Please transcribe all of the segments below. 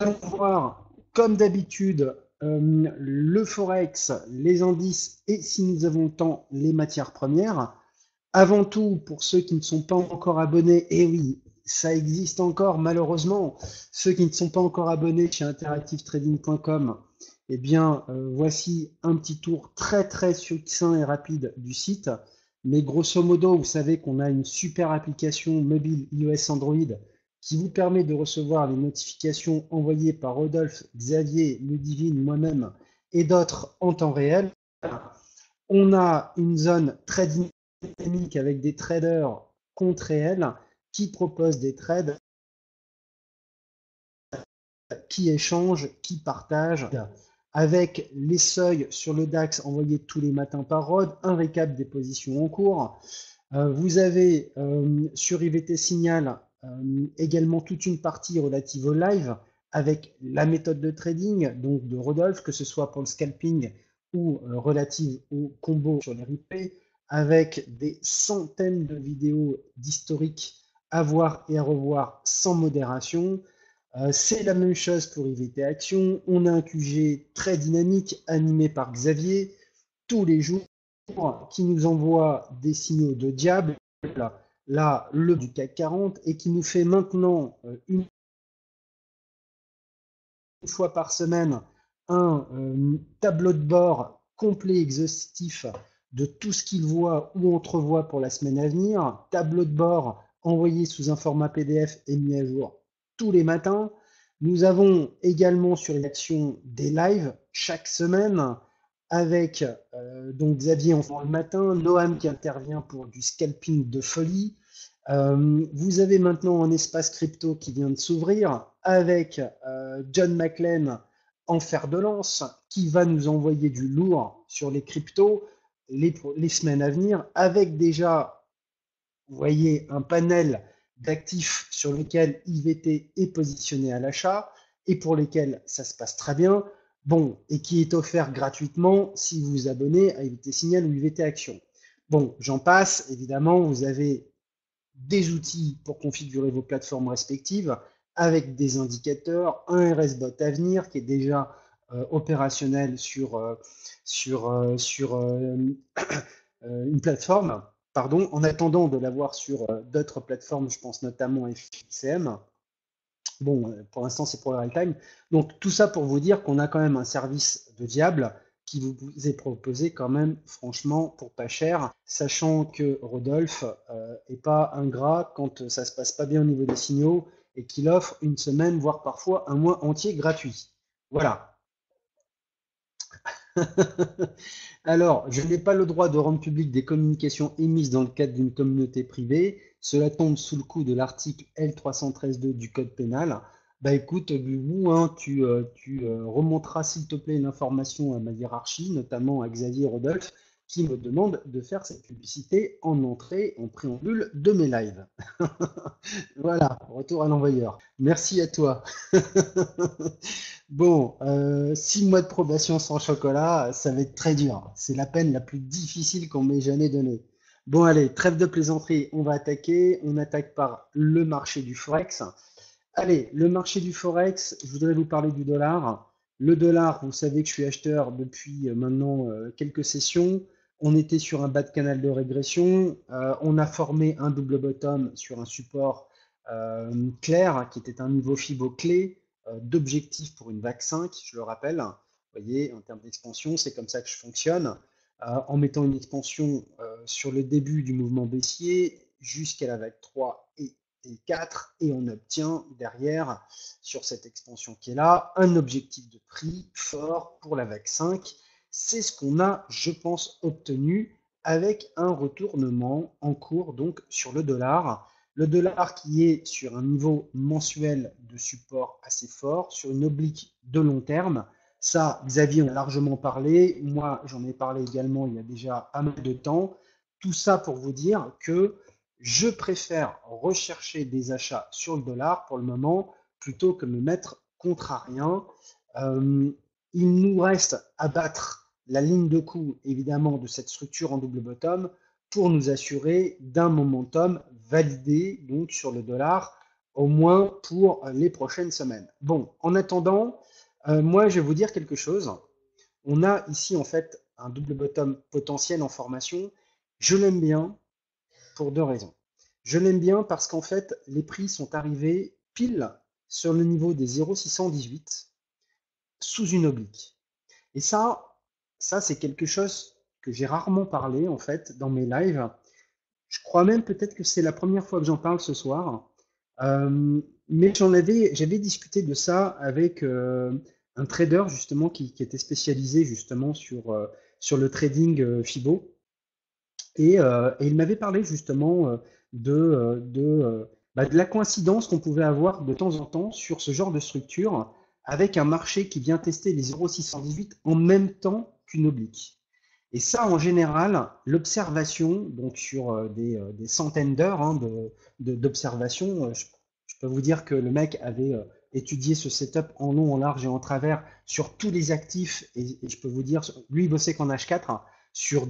allons voir, comme d'habitude, le Forex, les indices et, si nous avons le temps, les matières premières. Avant tout, pour ceux qui ne sont pas encore abonnés, et oui, ça existe encore malheureusement, ceux qui ne sont pas encore abonnés chez interactivetrading.com, eh bien, voici un petit tour très très succinct et rapide du site. Mais grosso modo, vous savez qu'on a une super application mobile iOS Android qui vous permet de recevoir les notifications envoyées par Rodolphe, Xavier, Ludivine, moi-même et d'autres en temps réel. On a une zone très dynamique avec des traders compte réel qui proposent des trades, qui échangent, qui partagent, avec les seuils sur le DAX envoyés tous les matins par Rod, un récap des positions en cours. Vous avez sur IVT Signal également toute une partie relative au live avec la méthode de trading donc de Rodolphe, que ce soit pour le scalping ou relative au combo sur les replays, avec des centaines de vidéos d'historique à voir et à revoir sans modération. C'est la même chose pour IVT Action. On a un QG très dynamique animé par Xavier tous les jours qui nous envoie des signaux de diable, là, le du CAC 40, et qui nous fait maintenant une fois par semaine un tableau de bord complet, exhaustif de tout ce qu'il voit ou entrevoit pour la semaine à venir, tableau de bord envoyé sous un format PDF et mis à jour tous les matins. Nous avons également sur l'action des lives chaque semaine avec donc Xavier en le matin, Noam qui intervient pour du scalping de folie. Vous avez maintenant un espace crypto qui vient de s'ouvrir avec John McLean en fer de lance qui va nous envoyer du lourd sur les cryptos les semaines à venir avec déjà, vous voyez, un panel d'actifs sur lesquels IVT est positionné à l'achat et pour lesquels ça se passe très bien. Bon, et qui est offert gratuitement si vous vous abonnez à IVT Signal ou IVT Action. Bon, j'en passe, évidemment, vous avez des outils pour configurer vos plateformes respectives avec des indicateurs, un RSBot à venir qui est déjà opérationnel sur une plateforme, pardon, en attendant de l'avoir sur d'autres plateformes, je pense notamment FXCM. Bon, pour l'instant, c'est pour le real-time. Donc, tout ça pour vous dire qu'on a quand même un service de diable qui vous est proposé quand même, franchement, pour pas cher, sachant que Rodolphe est pas ingrat quand ça se passe pas bien au niveau des signaux et qu'il offre une semaine, voire parfois un mois entier gratuit. Voilà. Alors, je n'ai pas le droit de rendre public des communications émises dans le cadre d'une communauté privée. Cela tombe sous le coup de l'article L313.2 du Code pénal. Bah écoute, Gugu, hein, tu remonteras s'il te plaît l'information à ma hiérarchie, notamment à Xavier Rodolphe, qui me demande de faire cette publicité en entrée, en préambule de mes lives. Voilà, retour à l'envoyeur. Merci à toi. Bon, 6 mois de probation sans chocolat, ça va être très dur. C'est la peine la plus difficile qu'on m'ait jamais donnée. Bon, allez, trêve de plaisanterie, on va attaquer. On attaque par le marché du Forex. Allez, le marché du Forex, je voudrais vous parler du dollar. Le dollar, vous savez que je suis acheteur depuis maintenant quelques sessions. On était sur un bas de canal de régression. On a formé un double bottom sur un support clair qui était un niveau FIBO clé d'objectif pour une vague 5, je le rappelle. Vous voyez, en termes d'expansion, c'est comme ça que je fonctionne. En mettant une expansion sur le début du mouvement baissier jusqu'à la vague 3 et 4 et on obtient derrière, sur cette expansion qui est là, un objectif de prix fort pour la vague 5. C'est ce qu'on a, je pense, obtenu avec un retournement en cours donc sur le dollar. Le dollar qui est sur un niveau mensuel de support assez fort, sur une oblique de long terme. Ça, Xavier en a largement parlé. Moi, j'en ai parlé également il y a déjà un peu de temps. Tout ça pour vous dire que je préfère rechercher des achats sur le dollar pour le moment plutôt que me mettre contrarien. Euh, il nous reste à battre la ligne de coup, évidemment, de cette structure en double bottom pour nous assurer d'un momentum validé donc sur le dollar au moins pour les prochaines semaines. Bon, en attendant, moi, je vais vous dire quelque chose. On a ici, en fait, un double bottom potentiel en formation. Je l'aime bien pour deux raisons. Je l'aime bien parce qu'en fait, les prix sont arrivés pile sur le niveau des 0,618 sous une oblique. Et ça c'est quelque chose que j'ai rarement parlé en fait dans mes lives. Je crois même peut-être que c'est la première fois que j'en parle ce soir. Mais j'avais discuté de ça avec un trader justement qui était spécialisé justement sur le trading Fibo. Et il m'avait parlé justement de la coïncidence qu'on pouvait avoir de temps en temps sur ce genre de structure avec un marché qui vient tester les 0,618 en même temps qu'une oblique. Et ça, en général, l'observation, donc sur des centaines d'heures d'observation, je peux vous dire que le mec avait étudié ce setup en long, en large et en travers sur tous les actifs, et je peux vous dire, lui, il bossait qu'en H4 sur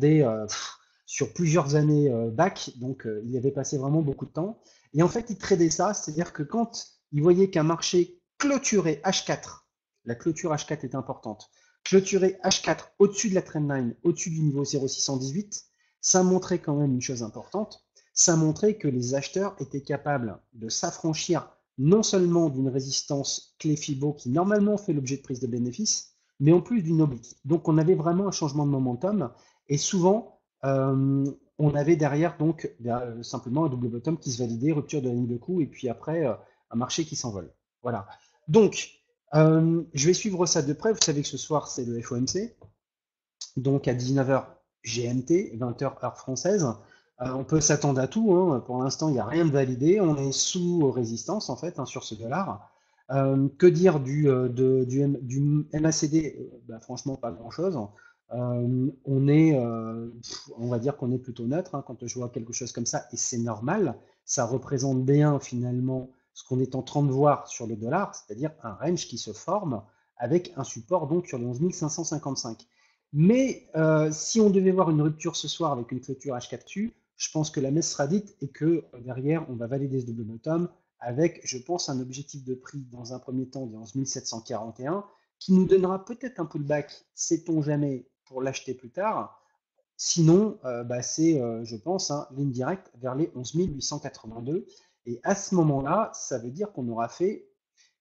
sur plusieurs années back, donc il y avait passé vraiment beaucoup de temps. Et en fait, il tradait ça, c'est-à-dire que quand il voyait qu'un marché clôturait H4, la clôture H4 est importante, clôturer H4 au-dessus de la trendline, au-dessus du niveau 0,618, ça montrait quand même une chose importante, ça montrait que les acheteurs étaient capables de s'affranchir non seulement d'une résistance clé Fibo qui normalement fait l'objet de prise de bénéfice, mais en plus d'une oblique. Donc on avait vraiment un changement de momentum et souvent on avait derrière donc simplement un double bottom qui se validait, rupture de la ligne de coup et puis après un marché qui s'envole. Voilà. Donc je vais suivre ça de près. Vous savez que ce soir, c'est le FOMC. Donc à 19h GMT, 20h heure française. On peut s'attendre à tout, hein. Pour l'instant, il n'y a rien de validé. On est sous résistance, en fait, hein, sur ce dollar. Que dire du MACD? Bah, franchement, pas grand-chose. On va dire qu'on est plutôt neutre hein, quand je vois quelque chose comme ça, et c'est normal. Ça représente bien, finalement, ce qu'on est en train de voir sur le dollar, c'est-à-dire un range qui se forme avec un support donc sur les 11 555. Mais si on devait voir une rupture ce soir avec une clôture H4 dessus, je pense que la messe sera dite et que derrière, on va valider ce double bottom avec, je pense, un objectif de prix dans un premier temps de 11 741 qui nous donnera peut-être un pullback, sait-on jamais, pour l'acheter plus tard. Sinon, c'est, je pense, hein, ligne directe vers les 11 882. Et à ce moment-là, ça veut dire qu'on aura fait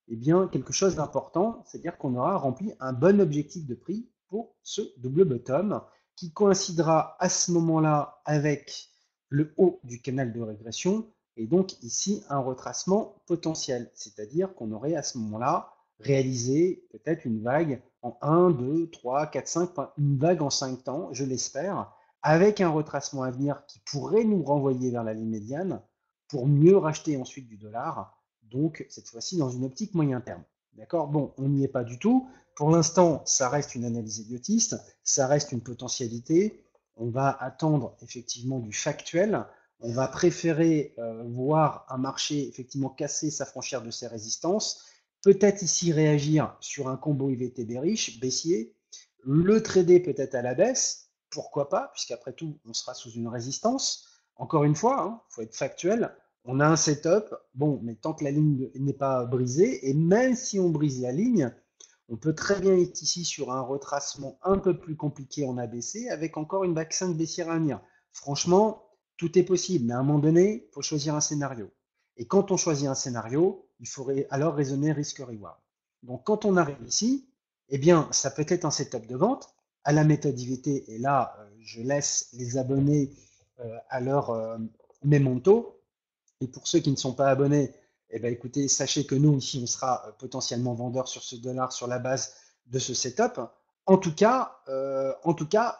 eh bien, quelque chose d'important, c'est-à-dire qu'on aura rempli un bon objectif de prix pour ce double bottom qui coïncidera à ce moment-là avec le haut du canal de régression et donc ici un retracement potentiel, c'est-à-dire qu'on aurait à ce moment-là réalisé peut-être une vague en 1, 2, 3, 4, 5, une vague en 5 temps, je l'espère, avec un retracement à venir qui pourrait nous renvoyer vers la ligne médiane pour mieux racheter ensuite du dollar, donc cette fois-ci dans une optique moyen terme. D'accord? Bon, on n'y est pas du tout. Pour l'instant, ça reste une analyse idiotiste, ça reste une potentialité. On va attendre effectivement du factuel. On va préférer voir un marché effectivement casser, s'affranchir de ses résistances. Peut-être ici réagir sur un combo IVT bearish, baissier. Le trader peut-être à la baisse. Pourquoi pas, puisqu'après tout, on sera sous une résistance. Encore une fois, il faut être factuel. On a un setup, bon, mais tant que la ligne n'est pas brisée, et même si on brise la ligne, on peut très bien être ici sur un retracement un peu plus compliqué en ABC, avec encore une vague 5 baissière à venir. Franchement, tout est possible, mais à un moment donné, il faut choisir un scénario. Et quand on choisit un scénario, il faudrait alors raisonner risque-reward. Donc quand on arrive ici, eh bien, ça peut être un setup de vente à la méthode IVT, et là, je laisse les abonnés à leur memento. Et pour ceux qui ne sont pas abonnés, eh ben, écoutez, sachez que nous, ici, on sera potentiellement vendeurs sur ce dollar sur la base de ce setup. En tout cas,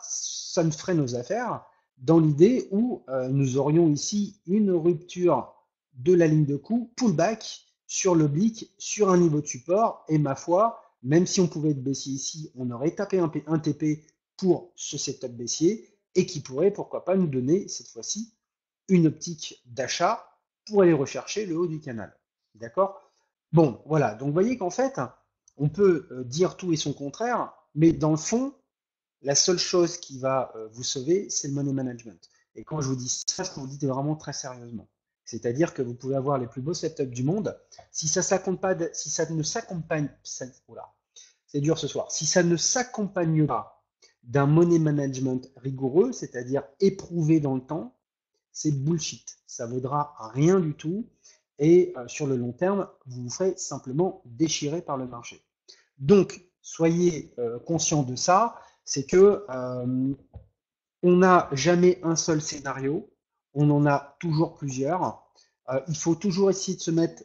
ça nous ferait nos affaires dans l'idée où nous aurions ici une rupture de la ligne de coup, pullback sur l'oblique, sur un niveau de support. Et ma foi, même si on pouvait être baissier ici, on aurait tapé un TP pour ce setup baissier et qui pourrait, pourquoi pas, nous donner cette fois-ci une optique d'achat pour aller rechercher le haut du canal. D'accord? Bon, voilà. Donc, vous voyez qu'en fait, on peut dire tout et son contraire, mais dans le fond, la seule chose qui va vous sauver, c'est le money management. Et quand je vous dis ça, je vous le dis vraiment très sérieusement. C'est-à-dire que vous pouvez avoir les plus beaux setups du monde. Si ça ne s'accompagne, oula, c'est dur ce soir. Si ça ne s'accompagne pas d'un money management rigoureux, c'est-à-dire éprouvé dans le temps, c'est bullshit. Ça vaudra rien du tout. Et sur le long terme, vous vous ferez simplement déchirer par le marché. Donc, soyez conscients de ça. C'est que on n'a jamais un seul scénario. On en a toujours plusieurs. Il faut toujours essayer de se mettre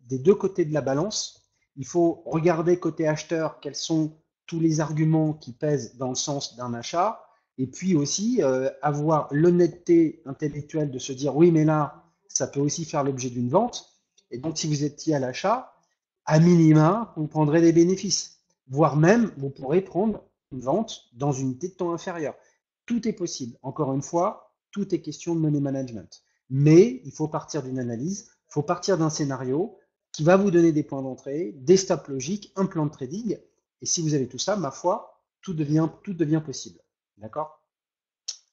des deux côtés de la balance. Il faut regarder côté acheteur quels sont tous les arguments qui pèsent dans le sens d'un achat. Et puis aussi avoir l'honnêteté intellectuelle de se dire oui, mais là, ça peut aussi faire l'objet d'une vente. Et donc, si vous étiez à l'achat, à minima, vous prendrez des bénéfices. Voire même, vous pourrez prendre une vente dans une unité de temps inférieure. Tout est possible. Encore une fois, tout est question de money management. Mais il faut partir d'une analyse, il faut partir d'un scénario qui va vous donner des points d'entrée, des stops logiques, un plan de trading. Et si vous avez tout ça, ma foi, tout devient possible. D'accord?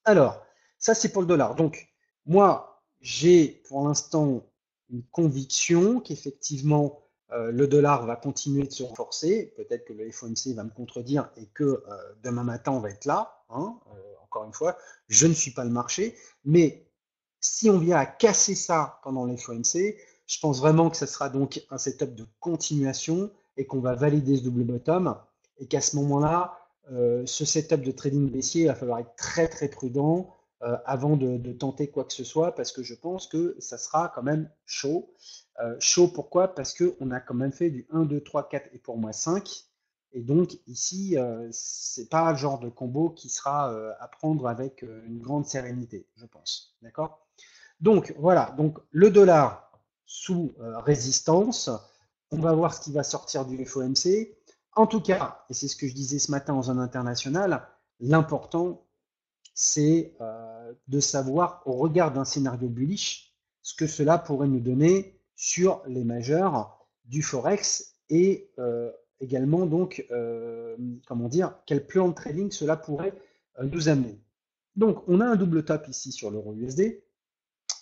Alors, ça c'est pour le dollar. Donc, moi, j'ai pour l'instant une conviction qu'effectivement, le dollar va continuer de se renforcer. Peut-être que le FOMC va me contredire et que demain matin, on va être là. Hein, encore une fois, je ne suis pas le marché. Mais si on vient à casser ça pendant le FOMC, je pense vraiment que ce sera donc un setup de continuation et qu'on va valider ce double bottom. Et qu'à ce moment-là, ce setup de trading baissier, il va falloir être très très prudent avant de tenter quoi que ce soit parce que je pense que ça sera quand même chaud. Chaud pourquoi? Parce qu'on a quand même fait du 1, 2, 3, 4 et pour moi 5. Et donc ici, c'est pas le genre de combo qui sera à prendre avec une grande sérénité, je pense. D'accord? Donc voilà, donc le dollar sous résistance. On va voir ce qui va sortir du FOMC. En tout cas, et c'est ce que je disais ce matin en zone internationale, l'important, c'est de savoir, au regard d'un scénario bullish, ce que cela pourrait nous donner sur les majeurs du Forex et également, donc, comment dire, quel plan de trading cela pourrait nous amener. Donc, on a un double top ici sur l'euro USD.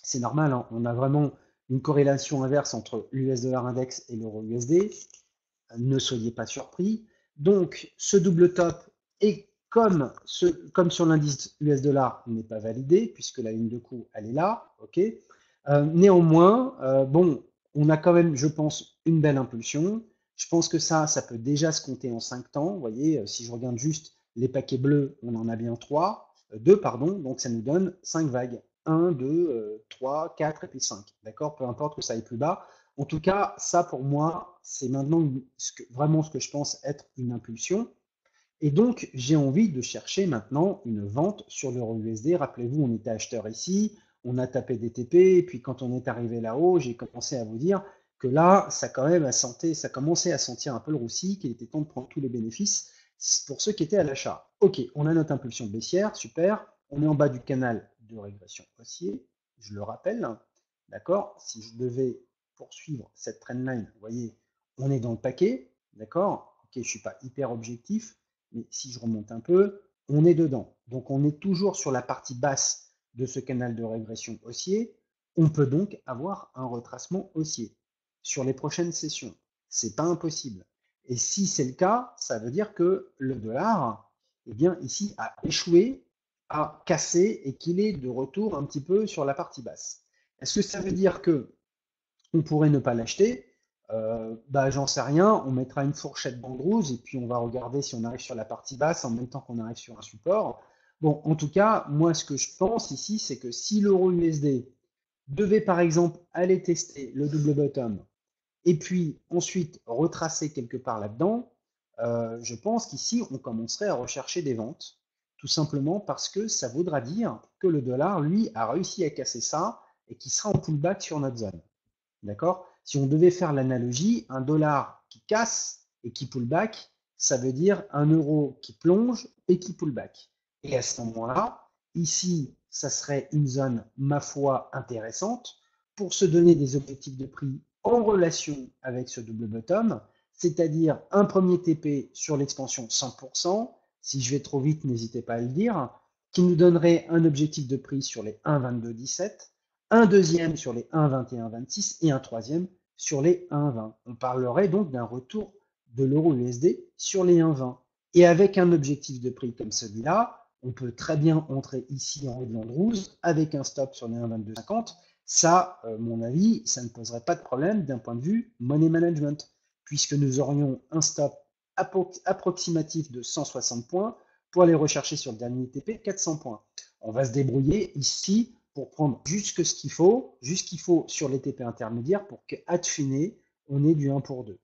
C'est normal, hein, on a vraiment une corrélation inverse entre l'US dollar index et l'euro USD. Ne soyez pas surpris. Donc, ce double top est comme sur l'indice US dollar n'est pas validé, puisque la ligne de coût, elle est là. Ok. Néanmoins, bon, on a quand même, je pense, une belle impulsion. Je pense que ça peut déjà se compter en 5 temps. Vous voyez, si je regarde juste les paquets bleus, on en a bien 2, pardon, donc ça nous donne 5 vagues. 1, 2, 3, 4 et puis 5. D'accord? Peu importe que ça aille plus bas. En tout cas, ça pour moi, c'est maintenant vraiment ce que je pense être une impulsion. Et donc, j'ai envie de chercher maintenant une vente sur l'euro USD. Rappelez-vous, on était acheteur ici, on a tapé des TP, et puis quand on est arrivé là-haut, j'ai commencé à vous dire que là, ça commençait à sentir un peu le roussi, qu'il était temps de prendre tous les bénéfices pour ceux qui étaient à l'achat. Ok, on a notre impulsion baissière, super. On est en bas du canal de régression haussier, je le rappelle. D'accord? Si je devais poursuivre cette trendline, vous voyez, on est dans le paquet, d'accord? Ok, je ne suis pas hyper objectif, mais si je remonte un peu, on est dedans. Donc on est toujours sur la partie basse de ce canal de régression haussier. On peut donc avoir un retracement haussier sur les prochaines sessions. C'est pas impossible. Et si c'est le cas, ça veut dire que le dollar, eh bien, ici, a échoué, a cassé et qu'il est de retour un petit peu sur la partie basse. Est-ce que ça veut dire que on pourrait ne pas l'acheter? J'en sais rien, on mettra une fourchette bandrouze et puis on va regarder si on arrive sur la partie basse en même temps qu'on arrive sur un support. Bon, en tout cas, moi ce que je pense ici, c'est que si l'euro USD devait par exemple aller tester le double bottom et puis ensuite retracer quelque part là-dedans, je pense qu'ici on commencerait à rechercher des ventes, tout simplement parce que ça voudra dire que le dollar, lui, a réussi à casser ça et qui sera en pullback sur notre zone. D'accord? Si on devait faire l'analogie, un dollar qui casse et qui pull back, ça veut dire un euro qui plonge et qui pull back. Et à ce moment-là, ici, ça serait une zone, ma foi, intéressante pour se donner des objectifs de prix en relation avec ce double bottom, c'est-à-dire un premier TP sur l'expansion 100%, si je vais trop vite, n'hésitez pas à le dire, qui nous donnerait un objectif de prix sur les 1,2217, un deuxième sur les 1,20 et 1,26 et un troisième sur les 1,20. On parlerait donc d'un retour de l'euro USD sur les 1,20. Et avec un objectif de prix comme celui-là, on peut très bien entrer ici en haut de l'Andrews avec un stop sur les 1,2250. Ça, mon avis, ça ne poserait pas de problème d'un point de vue money management, puisque nous aurions un stop approximatif de 160 points pour aller rechercher sur le dernier TP 400 points. On va se débrouiller ici pour prendre juste ce qu'il faut sur les TP intermédiaires pour qu'à fine, on ait du 1 pour 2.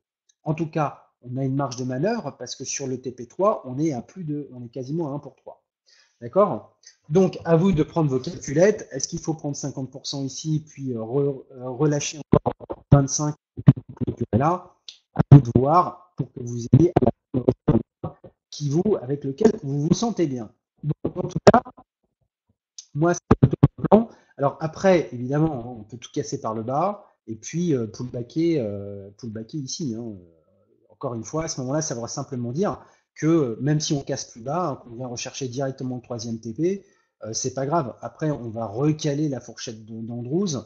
En tout cas, on a une marge de manœuvre parce que sur le TP3, on est quasiment à 1 pour 3. D'accord? Donc, à vous de prendre vos calculettes. Est-ce qu'il faut prendre 50% ici, puis relâcher encore 25 là? À vous de voir pour que vous ayez avec lequel vous vous sentez bien. Donc, en tout cas, moi, c'est plutôt le plan. Alors après, évidemment, on peut tout casser par le bas et puis pullbacker ici. Encore une fois, à ce moment-là, ça voudrait simplement dire que même si on casse plus bas, qu'on vient rechercher directement le troisième TP, c'est pas grave. Après, on va recaler la fourchette d'Andrews,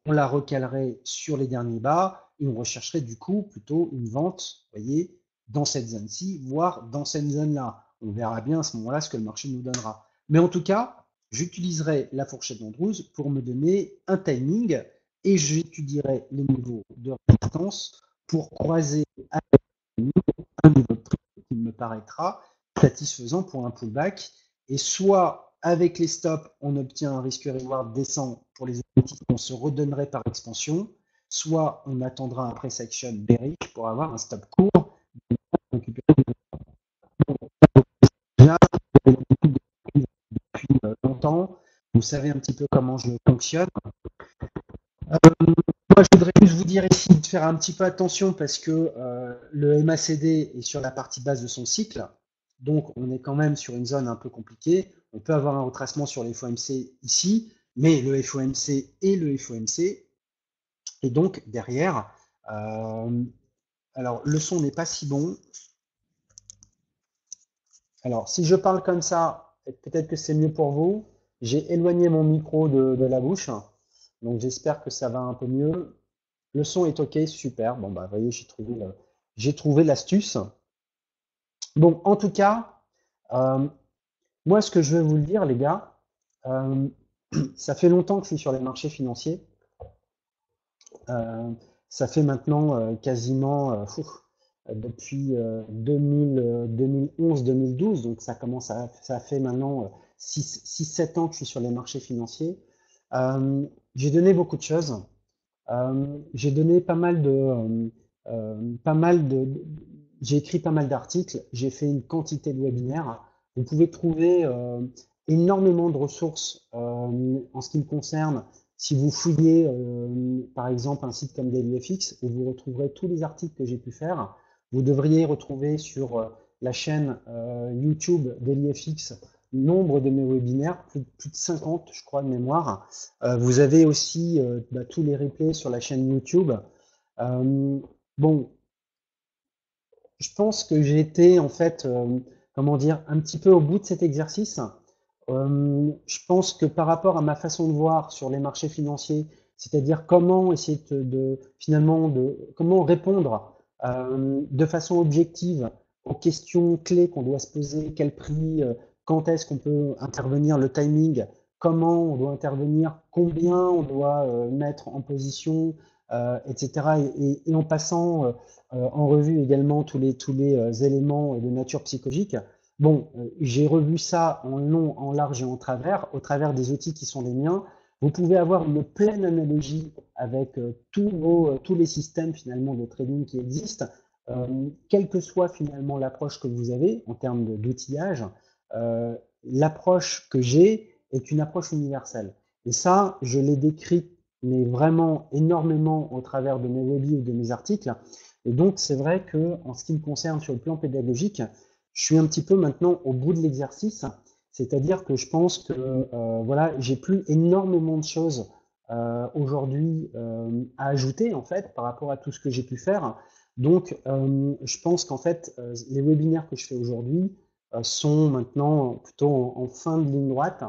on la recalerait sur les derniers bas et on rechercherait du coup plutôt une vente, vous voyez, dans cette zone-ci, voire dans cette zone-là. On verra bien à ce moment-là ce que le marché nous donnera. Mais en tout cas, j'utiliserai la fourchette d'Andrews pour me donner un timing et j'étudierai les niveaux de résistance pour croiser avec un niveau de prix qui me paraîtra satisfaisant pour un pullback. Et soit avec les stops, on obtient un risque-reward descend pour les outils qu'on se redonnerait par expansion, soit on attendra un price action bearish pour avoir un stop court. Déjà, depuis longtemps, vous savez un petit peu comment je fonctionne. Moi, je voudrais juste vous dire ici de faire un petit peu attention parce que le MACD est sur la partie basse de son cycle. Donc, on est quand même sur une zone un peu compliquée. On peut avoir un retracement sur les FOMC ici, mais le FOMC est le FOMC. Et donc, derrière, alors, le son n'est pas si bon. Alors, si je parle comme ça, peut-être que c'est mieux pour vous. J'ai éloigné mon micro de la bouche. Donc, j'espère que ça va un peu mieux. Le son est OK, super. Bon, bah, vous voyez, j'ai trouvé l'astuce. Bon, en tout cas, moi, ce que je veux vous le dire, les gars, ça fait longtemps que je suis sur les marchés financiers. Ça fait maintenant quasiment depuis 2011-2012, donc ça fait maintenant 6-7 ans que je suis sur les marchés financiers. J'ai donné beaucoup de choses. J'ai donné j'ai écrit pas mal d'articles, j'ai fait une quantité de webinaires. Vous pouvez trouver énormément de ressources en ce qui me concerne. Si vous fouillez par exemple un site comme DailyFX, où vous retrouverez tous les articles que j'ai pu faire. Vous devriez retrouver sur la chaîne YouTube DailyFX nombre de mes webinaires, plus de 50 je crois de mémoire. Vous avez aussi tous les replays sur la chaîne YouTube. Bon, je pense que j'ai été en fait, comment dire, un petit peu au bout de cet exercice. Je pense que par rapport à ma façon de voir sur les marchés financiers, c'est-à-dire comment essayer comment répondre de façon objective aux questions clés qu'on doit se poser, quel prix, quand est-ce qu'on peut intervenir, le timing, comment on doit intervenir, combien on doit mettre en position, etc. Et en passant en revue également tous les éléments de nature psychologique. Bon, j'ai revu ça en long, en large et en travers, au travers des outils qui sont les miens. Vous pouvez avoir une pleine analogie avec tous les systèmes finalement de trading qui existent, quelle que soit finalement l'approche que vous avez en termes d'outillage. L'approche que j'ai est une approche universelle. Et ça, je l'ai décrit mais vraiment énormément au travers de mes webis ou de mes articles. Et donc, c'est vrai que en ce qui me concerne sur le plan pédagogique, je suis un petit peu maintenant au bout de l'exercice, c'est-à-dire que je pense que voilà, j'ai plus énormément de choses aujourd'hui à ajouter en fait par rapport à tout ce que j'ai pu faire. Donc, je pense qu'en fait, les webinaires que je fais aujourd'hui sont maintenant plutôt en fin de ligne droite,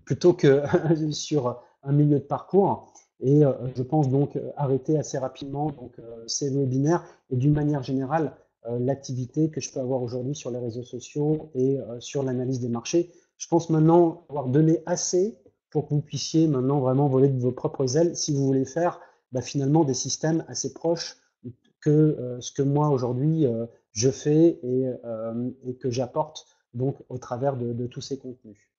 plutôt que sur un milieu de parcours. Et je pense donc arrêter assez rapidement ces webinaires et d'une manière générale l'activité que je peux avoir aujourd'hui sur les réseaux sociaux et sur l'analyse des marchés. Je pense maintenant avoir donné assez pour que vous puissiez maintenant vraiment voler de vos propres ailes si vous voulez faire finalement des systèmes assez proches que ce que moi aujourd'hui je fais et que j'apporte donc au travers de tous ces contenus.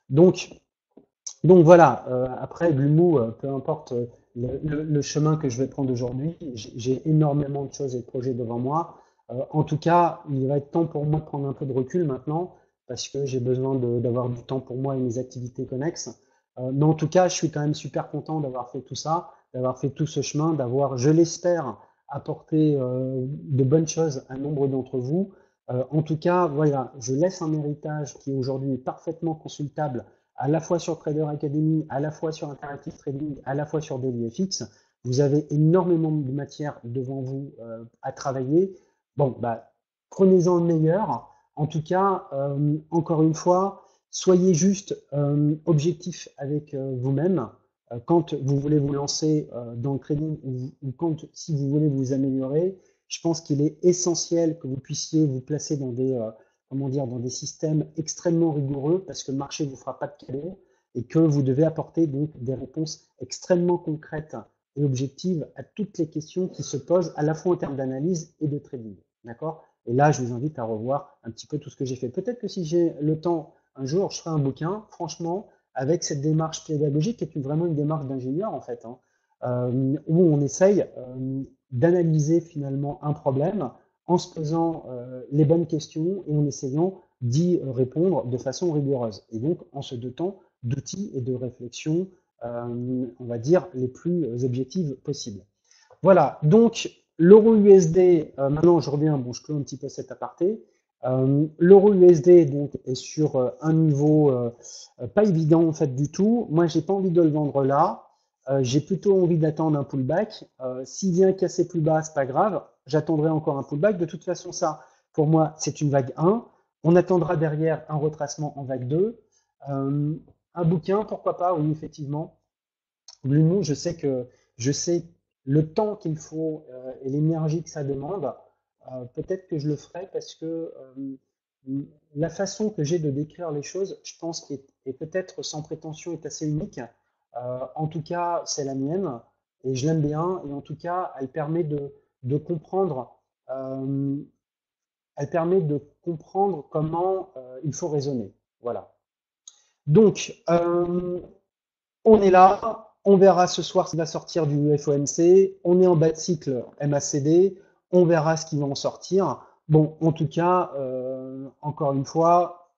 Donc voilà, après Glumou, peu importe le chemin que je vais prendre aujourd'hui, j'ai énormément de choses et de projets devant moi. En tout cas, il va être temps pour moi de prendre un peu de recul maintenant, parce que j'ai besoin d'avoir du temps pour moi et mes activités connexes. Mais en tout cas, je suis quand même super content d'avoir fait tout ça, d'avoir fait tout ce chemin, d'avoir, je l'espère, apporté de bonnes choses à nombre d'entre vous. En tout cas, voilà, je laisse un héritage qui aujourd'hui est parfaitement consultable à la fois sur Trader Academy, à la fois sur Interactive Trading, à la fois sur DailyFX. Vous avez énormément de matière devant vous à travailler. Bon, prenez-en le meilleur. En tout cas, encore une fois, soyez juste objectif avec vous-même quand vous voulez vous lancer dans le trading ou quand, si vous voulez vous améliorer. Je pense qu'il est essentiel que vous puissiez vous placer dans des comment dire, dans des systèmes extrêmement rigoureux parce que le marché ne vous fera pas de cadeau et que vous devez apporter donc des réponses extrêmement concrètes et objectives à toutes les questions qui se posent à la fois en termes d'analyse et de trading. D'accord? Et là, je vous invite à revoir un petit peu tout ce que j'ai fait. Peut-être que si j'ai le temps, un jour, je ferai un bouquin, franchement, avec cette démarche pédagogique qui est vraiment une démarche d'ingénieur en fait, où on essaye d'analyser finalement un problème en se posant les bonnes questions et en essayant d'y répondre de façon rigoureuse. Et donc en se dotant d'outils et de réflexions, on va dire, les plus objectives possibles. Voilà, donc l'euro USD, maintenant je reviens, bon je clôt un petit peu cet aparté. L'euro USD donc, est sur un niveau pas évident en fait du tout. Moi j'ai pas envie de le vendre là. J'ai plutôt envie d'attendre un pullback. S'il vient casser plus bas, c'est pas grave. J'attendrai encore un pullback. De toute façon, ça, pour moi, c'est une vague 1. On attendra derrière un retracement en vague 2. Un bouquin, pourquoi pas, oui, effectivement. L'humour, je sais le temps qu'il faut et l'énergie que ça demande. Peut-être que je le ferai parce que la façon que j'ai de décrire les choses, je pense qu'est est peut-être sans prétention est assez unique. En tout cas, c'est la mienne et je l'aime bien. Et en tout cas, de comprendre, euh, elle permet de comprendre comment il faut raisonner. Voilà. Donc, on est là, on verra ce soir ce qui va sortir du FOMC, on est en bas de cycle MACD, on verra ce qui va en sortir. Bon, en tout cas, encore une fois,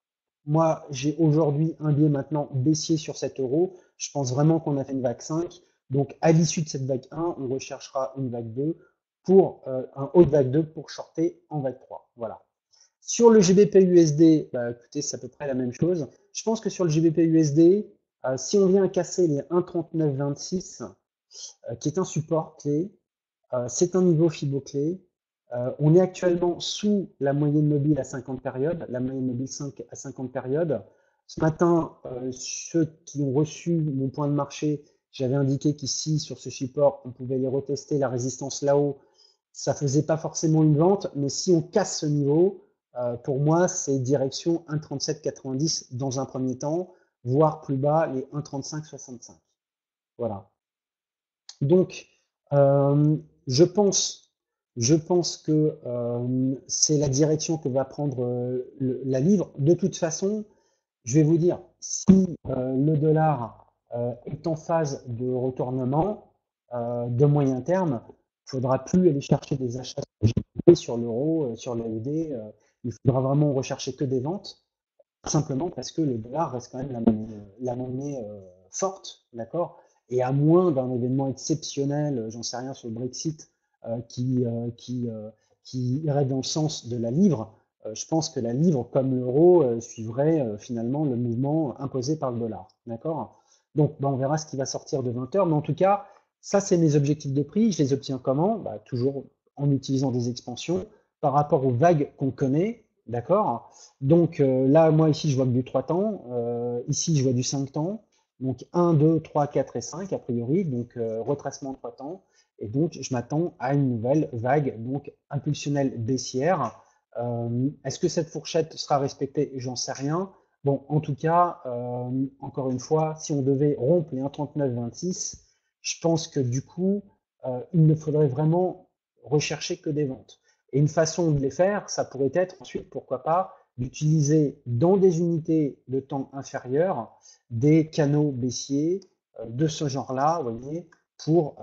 moi j'ai aujourd'hui un biais maintenant baissier sur 7 euros. Je pense vraiment qu'on a fait une vague 5. Donc à l'issue de cette vague 1, on recherchera une vague 2 pour un haut de vague 2 pour shorter en vague 3. Voilà. Sur le GBP USD, écoutez, c'est à peu près la même chose. Je pense que sur le GBP USD, si on vient casser les 1,3926, qui est un support clé, c'est un niveau Fibo clé. On est actuellement sous la moyenne mobile à 50 périodes, la moyenne mobile 5 à 50 périodes. Ce matin, ceux qui ont reçu mon point de marché, j'avais indiqué qu'ici, sur ce support, on pouvait les retester, la résistance là-haut. Ça faisait pas forcément une vente, mais si on casse ce niveau, pour moi, c'est direction 1,3790 dans un premier temps, voire plus bas, les 1,3565. Voilà. Donc, euh, je pense, je pense que c'est la direction que va prendre la livre. De toute façon, je vais vous dire, si le dollar est en phase de retournement de moyen terme, il ne faudra plus aller chercher des achats sur l'euro, sur l'AUD. Il faudra vraiment rechercher que des ventes, simplement parce que le dollar reste quand même la monnaie forte, d'accord? Et à moins d'un événement exceptionnel, j'en sais rien sur le Brexit, euh, qui, euh, qui, euh, qui irait dans le sens de la livre, je pense que la livre, comme l'euro, suivrait finalement le mouvement imposé par le dollar, d'accord? Donc, on verra ce qui va sortir de 20 heures, mais en tout cas, ça, c'est mes objectifs de prix. Je les obtiens comment? Toujours en utilisant des expansions par rapport aux vagues qu'on connaît, d'accord? Donc là, moi ici, je vois que du 3 temps, ici, je vois du 5 temps. Donc 1, 2, 3, 4 et 5 a priori, donc retracement de 3 temps. Et donc je m'attends à une nouvelle vague, donc impulsionnelle baissière. Est-ce que cette fourchette sera respectée? J'en sais rien. Bon, en tout cas, encore une fois, si on devait rompre les 1,3926, je pense que du coup, il ne faudrait vraiment rechercher que des ventes. Et une façon de les faire, ça pourrait être ensuite, pourquoi pas, d'utiliser dans des unités de temps inférieures des canaux baissiers de ce genre-là, vous voyez, pour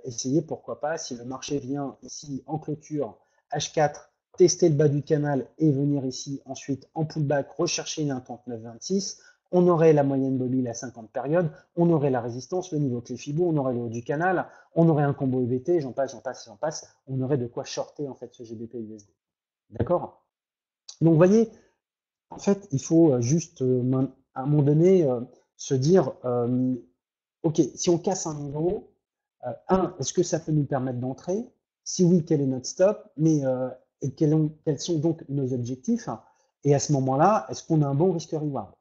essayer, pourquoi pas, si le marché vient ici en clôture H4, tester le bas du canal et venir ici ensuite en pullback, rechercher une 1,3926, on aurait la moyenne mobile à 50 périodes, on aurait la résistance, le niveau clé Fibo, on aurait le haut du canal, on aurait un combo EVT, j'en passe, j'en passe, j'en passe, on aurait de quoi shorter en fait ce GBP USD. D'accord? Donc vous voyez, en fait, il faut juste à un moment donné se dire, ok, si on casse un niveau, est-ce que ça peut nous permettre d'entrer? Si oui, quel est notre stop? Mais et quels sont donc nos objectifs? Et à ce moment-là, est-ce qu'on a un bon risque-reward?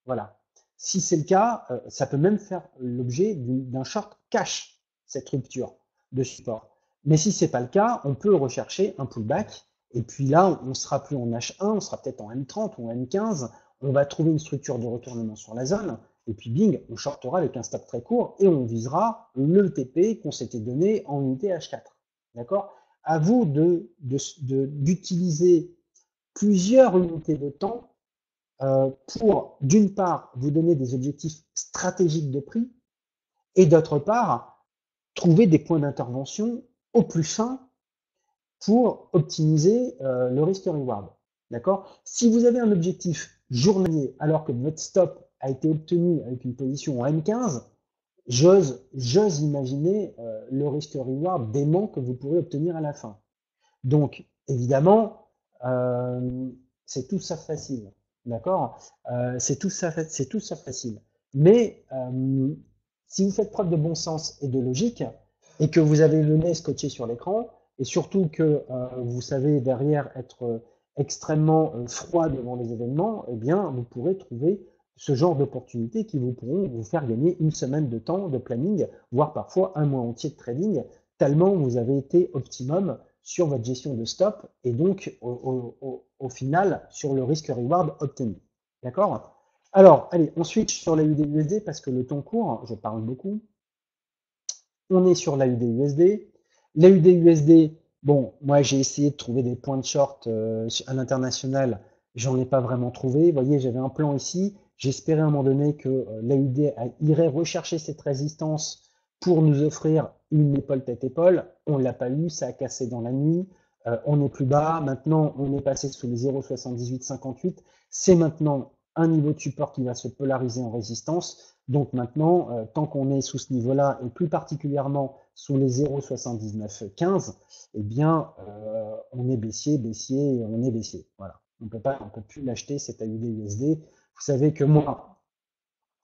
Voilà. Si c'est le cas, ça peut même faire l'objet d'un short cash, cette rupture de support. Mais si c'est pas le cas, on peut rechercher un pullback. Et puis là, on sera plus en H1, on sera peut-être en M30 ou en M15. On va trouver une structure de retournement sur la zone. Et puis bing, on shortera avec un stop très court et on visera le TP qu'on s'était donné en unité H4. D'accord? À vous d'utiliser plusieurs unités de temps pour, d'une part, vous donner des objectifs stratégiques de prix et d'autre part, trouver des points d'intervention au plus fin pour optimiser le risk-reward. D'accord? Si vous avez un objectif journalier alors que votre stop a été obtenu avec une position en M15, j'ose imaginer le risk-reward dément que vous pourrez obtenir à la fin. Donc, évidemment, c'est tout ça facile. D'accord? C'est tout ça facile. Mais si vous faites preuve de bon sens et de logique, et que vous avez le nez scotché sur l'écran, et surtout que vous savez derrière être extrêmement froid devant les événements, eh bien, vous pourrez trouver ce genre d'opportunités qui vous pourront vous faire gagner une semaine de temps de planning, voire parfois un mois entier de trading, tellement vous avez été optimum sur votre gestion de stop et donc au final sur le risque-reward obtenu. D'accord? Alors, allez, on switch sur la USD parce que le temps court, je parle beaucoup. On est sur la USD. La USD, bon, moi j'ai essayé de trouver des points de short à l'international, j'en ai pas vraiment trouvé. Vous voyez, j'avais un plan ici. J'espérais à un moment donné que l'AUD irait rechercher cette résistance pour nous offrir une épaule tête-épaule. On l'a pas eu, ça a cassé dans la nuit. On est plus bas. Maintenant, on est passé sous les 0,7858. C'est maintenant un niveau de support qui va se polariser en résistance. Donc maintenant, tant qu'on est sous ce niveau-là, et plus particulièrement sous les 0,7915, eh bien, on est baissier, baissier, et on est baissier. Voilà. On peut plus l'acheter, cet AUD USD. Vous savez que moi,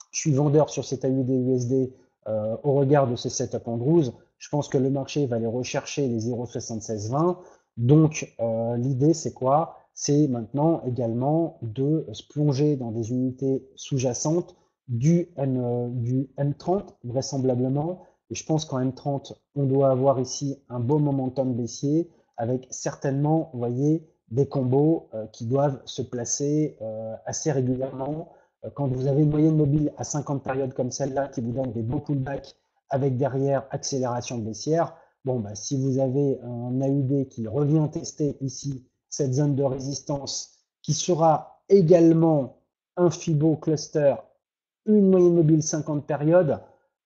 je suis vendeur sur cet AUD USD au regard de ce setup Andrews. Je pense que le marché va aller rechercher les 0,7620. Donc, l'idée, c'est quoi? C'est maintenant également de se plonger dans des unités sous-jacentes du M30, vraisemblablement. Et je pense qu'en M30, on doit avoir ici un beau momentum baissier avec certainement, vous voyez, des combos qui doivent se placer assez régulièrement. Quand vous avez une moyenne mobile à 50 périodes comme celle-là qui vous donne des beaux pullbacks avec derrière accélération baissière, bon, bah, si vous avez un AUD qui revient tester ici cette zone de résistance qui sera également un Fibo cluster, une moyenne mobile 50 périodes,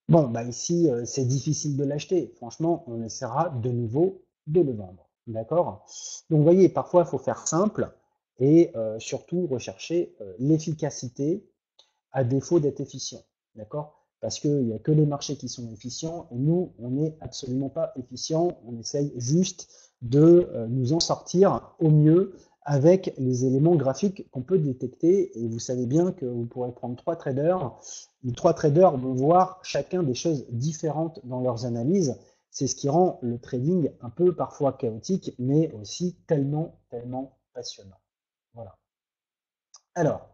bon, bah ici, c'est difficile de l'acheter. Franchement, on essaiera de nouveau de le vendre. D'accord? Donc, vous voyez, parfois, il faut faire simple et surtout rechercher l'efficacité à défaut d'être efficient. D'accord? Parce qu'il n'y a que les marchés qui sont efficients et nous, on n'est absolument pas efficient. On essaye juste de nous en sortir au mieux avec les éléments graphiques qu'on peut détecter. Et vous savez bien que vous pourrez prendre trois traders. Les trois traders vont voir chacun des choses différentes dans leurs analyses. C'est ce qui rend le trading un peu parfois chaotique, mais aussi tellement, tellement passionnant. Voilà. Alors,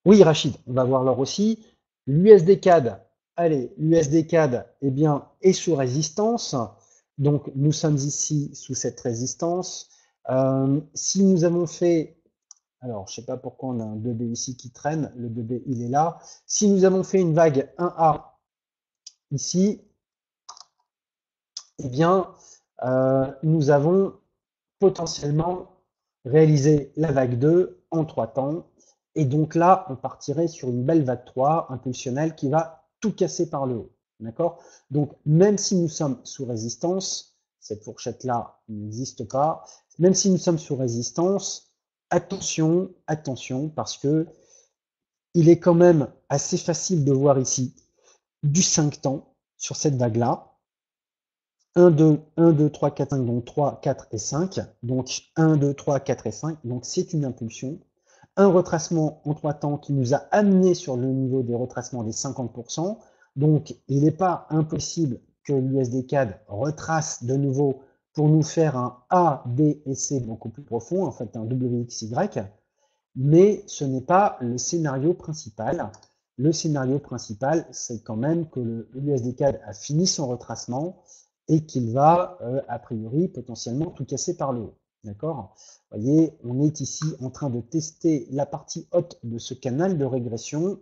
oui, Rachid, on va voir l'or aussi. L'USD CAD, allez, l'USD CAD, eh bien, est sous résistance. Donc, nous sommes ici sous cette résistance. Si nous avons fait, alors, je ne sais pas pourquoi on a un 2B ici qui traîne, le 2B, il est là. Si nous avons fait une vague 1A ici, eh bien, nous avons potentiellement réalisé la vague 2 en 3 temps. Et donc là, on partirait sur une belle vague 3 impulsionnelle qui va tout casser par le haut. D'accord? Donc, même si nous sommes sous résistance, cette fourchette-là n'existe pas, même si nous sommes sous résistance, attention, attention, parce que il est quand même assez facile de voir ici du 5 temps sur cette vague-là. 1, 2, 1, 2, 3, 4, 5, donc 3, 4 et 5. Donc 1, 2, 3, 4 et 5. Donc c'est une impulsion. Un retracement en 3 temps qui nous a amené sur le niveau des retracements des 50%. Donc il n'est pas impossible que l'USD CAD retrace de nouveau pour nous faire un A, B et C beaucoup plus profond, en fait un WXY. Mais ce n'est pas le scénario principal. Le scénario principal, c'est quand même que le USD CAD a fini son retracement et qu'il va, a priori, potentiellement tout casser par le haut. D'accord? Vous voyez, on est ici en train de tester la partie haute de ce canal de régression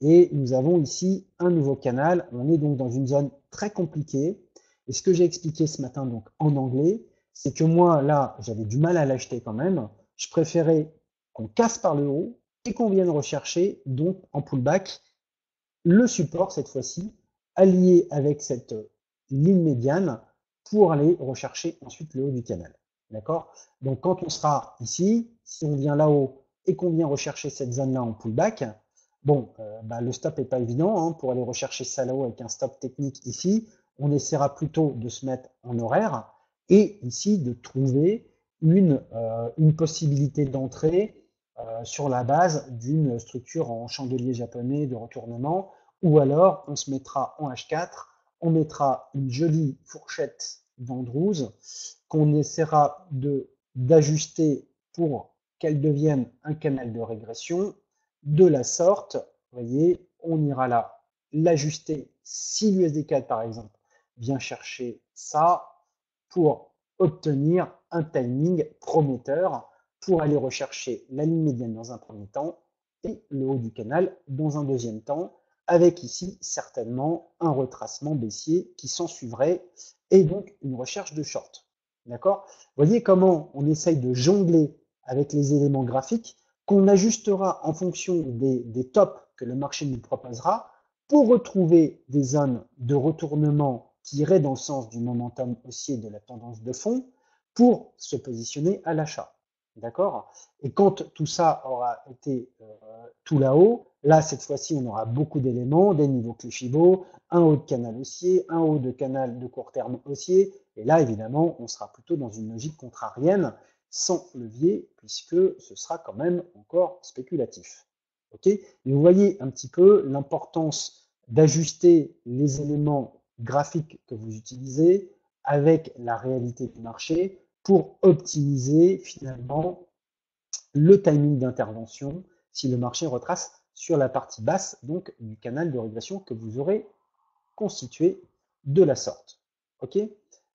et nous avons ici un nouveau canal. On est donc dans une zone très compliquée. Et ce que j'ai expliqué ce matin donc en anglais, c'est que moi, là, j'avais du mal à l'acheter quand même. Je préférais qu'on casse par le haut et qu'on vienne rechercher, donc en pullback, le support cette fois-ci, allié avec cette ligne médiane pour aller rechercher ensuite le haut du canal. D'accord? Donc quand on sera ici, si on vient là-haut et qu'on vient rechercher cette zone-là en pullback, bon, le stop n'est pas évident hein, pour aller rechercher ça là-haut avec un stop technique ici. On essaiera plutôt de se mettre en horaire et ici de trouver une possibilité d'entrée sur la base d'une structure en chandelier japonais de retournement, ou alors on se mettra en H4, on mettra une jolie fourchette d'Andrews qu'on essaiera d'ajuster pour qu'elle devienne un canal de régression de la sorte. Vous voyez, on ira là l'ajuster si l'USD4 par exemple vient chercher ça pour obtenir un timing prometteur pour aller rechercher la ligne médiane dans un premier temps et le haut du canal dans un deuxième temps, avec ici certainement un retracement baissier qui s'en suivrait et donc une recherche de short. D'accord? Vous voyez comment on essaye de jongler avec les éléments graphiques qu'on ajustera en fonction des tops que le marché nous proposera pour retrouver des zones de retournement qui iraient dans le sens du momentum haussier de la tendance de fond pour se positionner à l'achat. D'accord? Et quand tout ça aura été tout là-haut, là, cette fois-ci, on aura beaucoup d'éléments, des niveaux clés Fibo, un haut de canal haussier, un haut de canal de court terme haussier. Et là, évidemment, on sera plutôt dans une logique contrarienne, sans levier, puisque ce sera quand même encore spéculatif. Ok? Et vous voyez un petit peu l'importance d'ajuster les éléments graphiques que vous utilisez avec la réalité du marché pour optimiser finalement le timing d'intervention si le marché retrace sur la partie basse donc du canal de régression que vous aurez constitué de la sorte. Ok?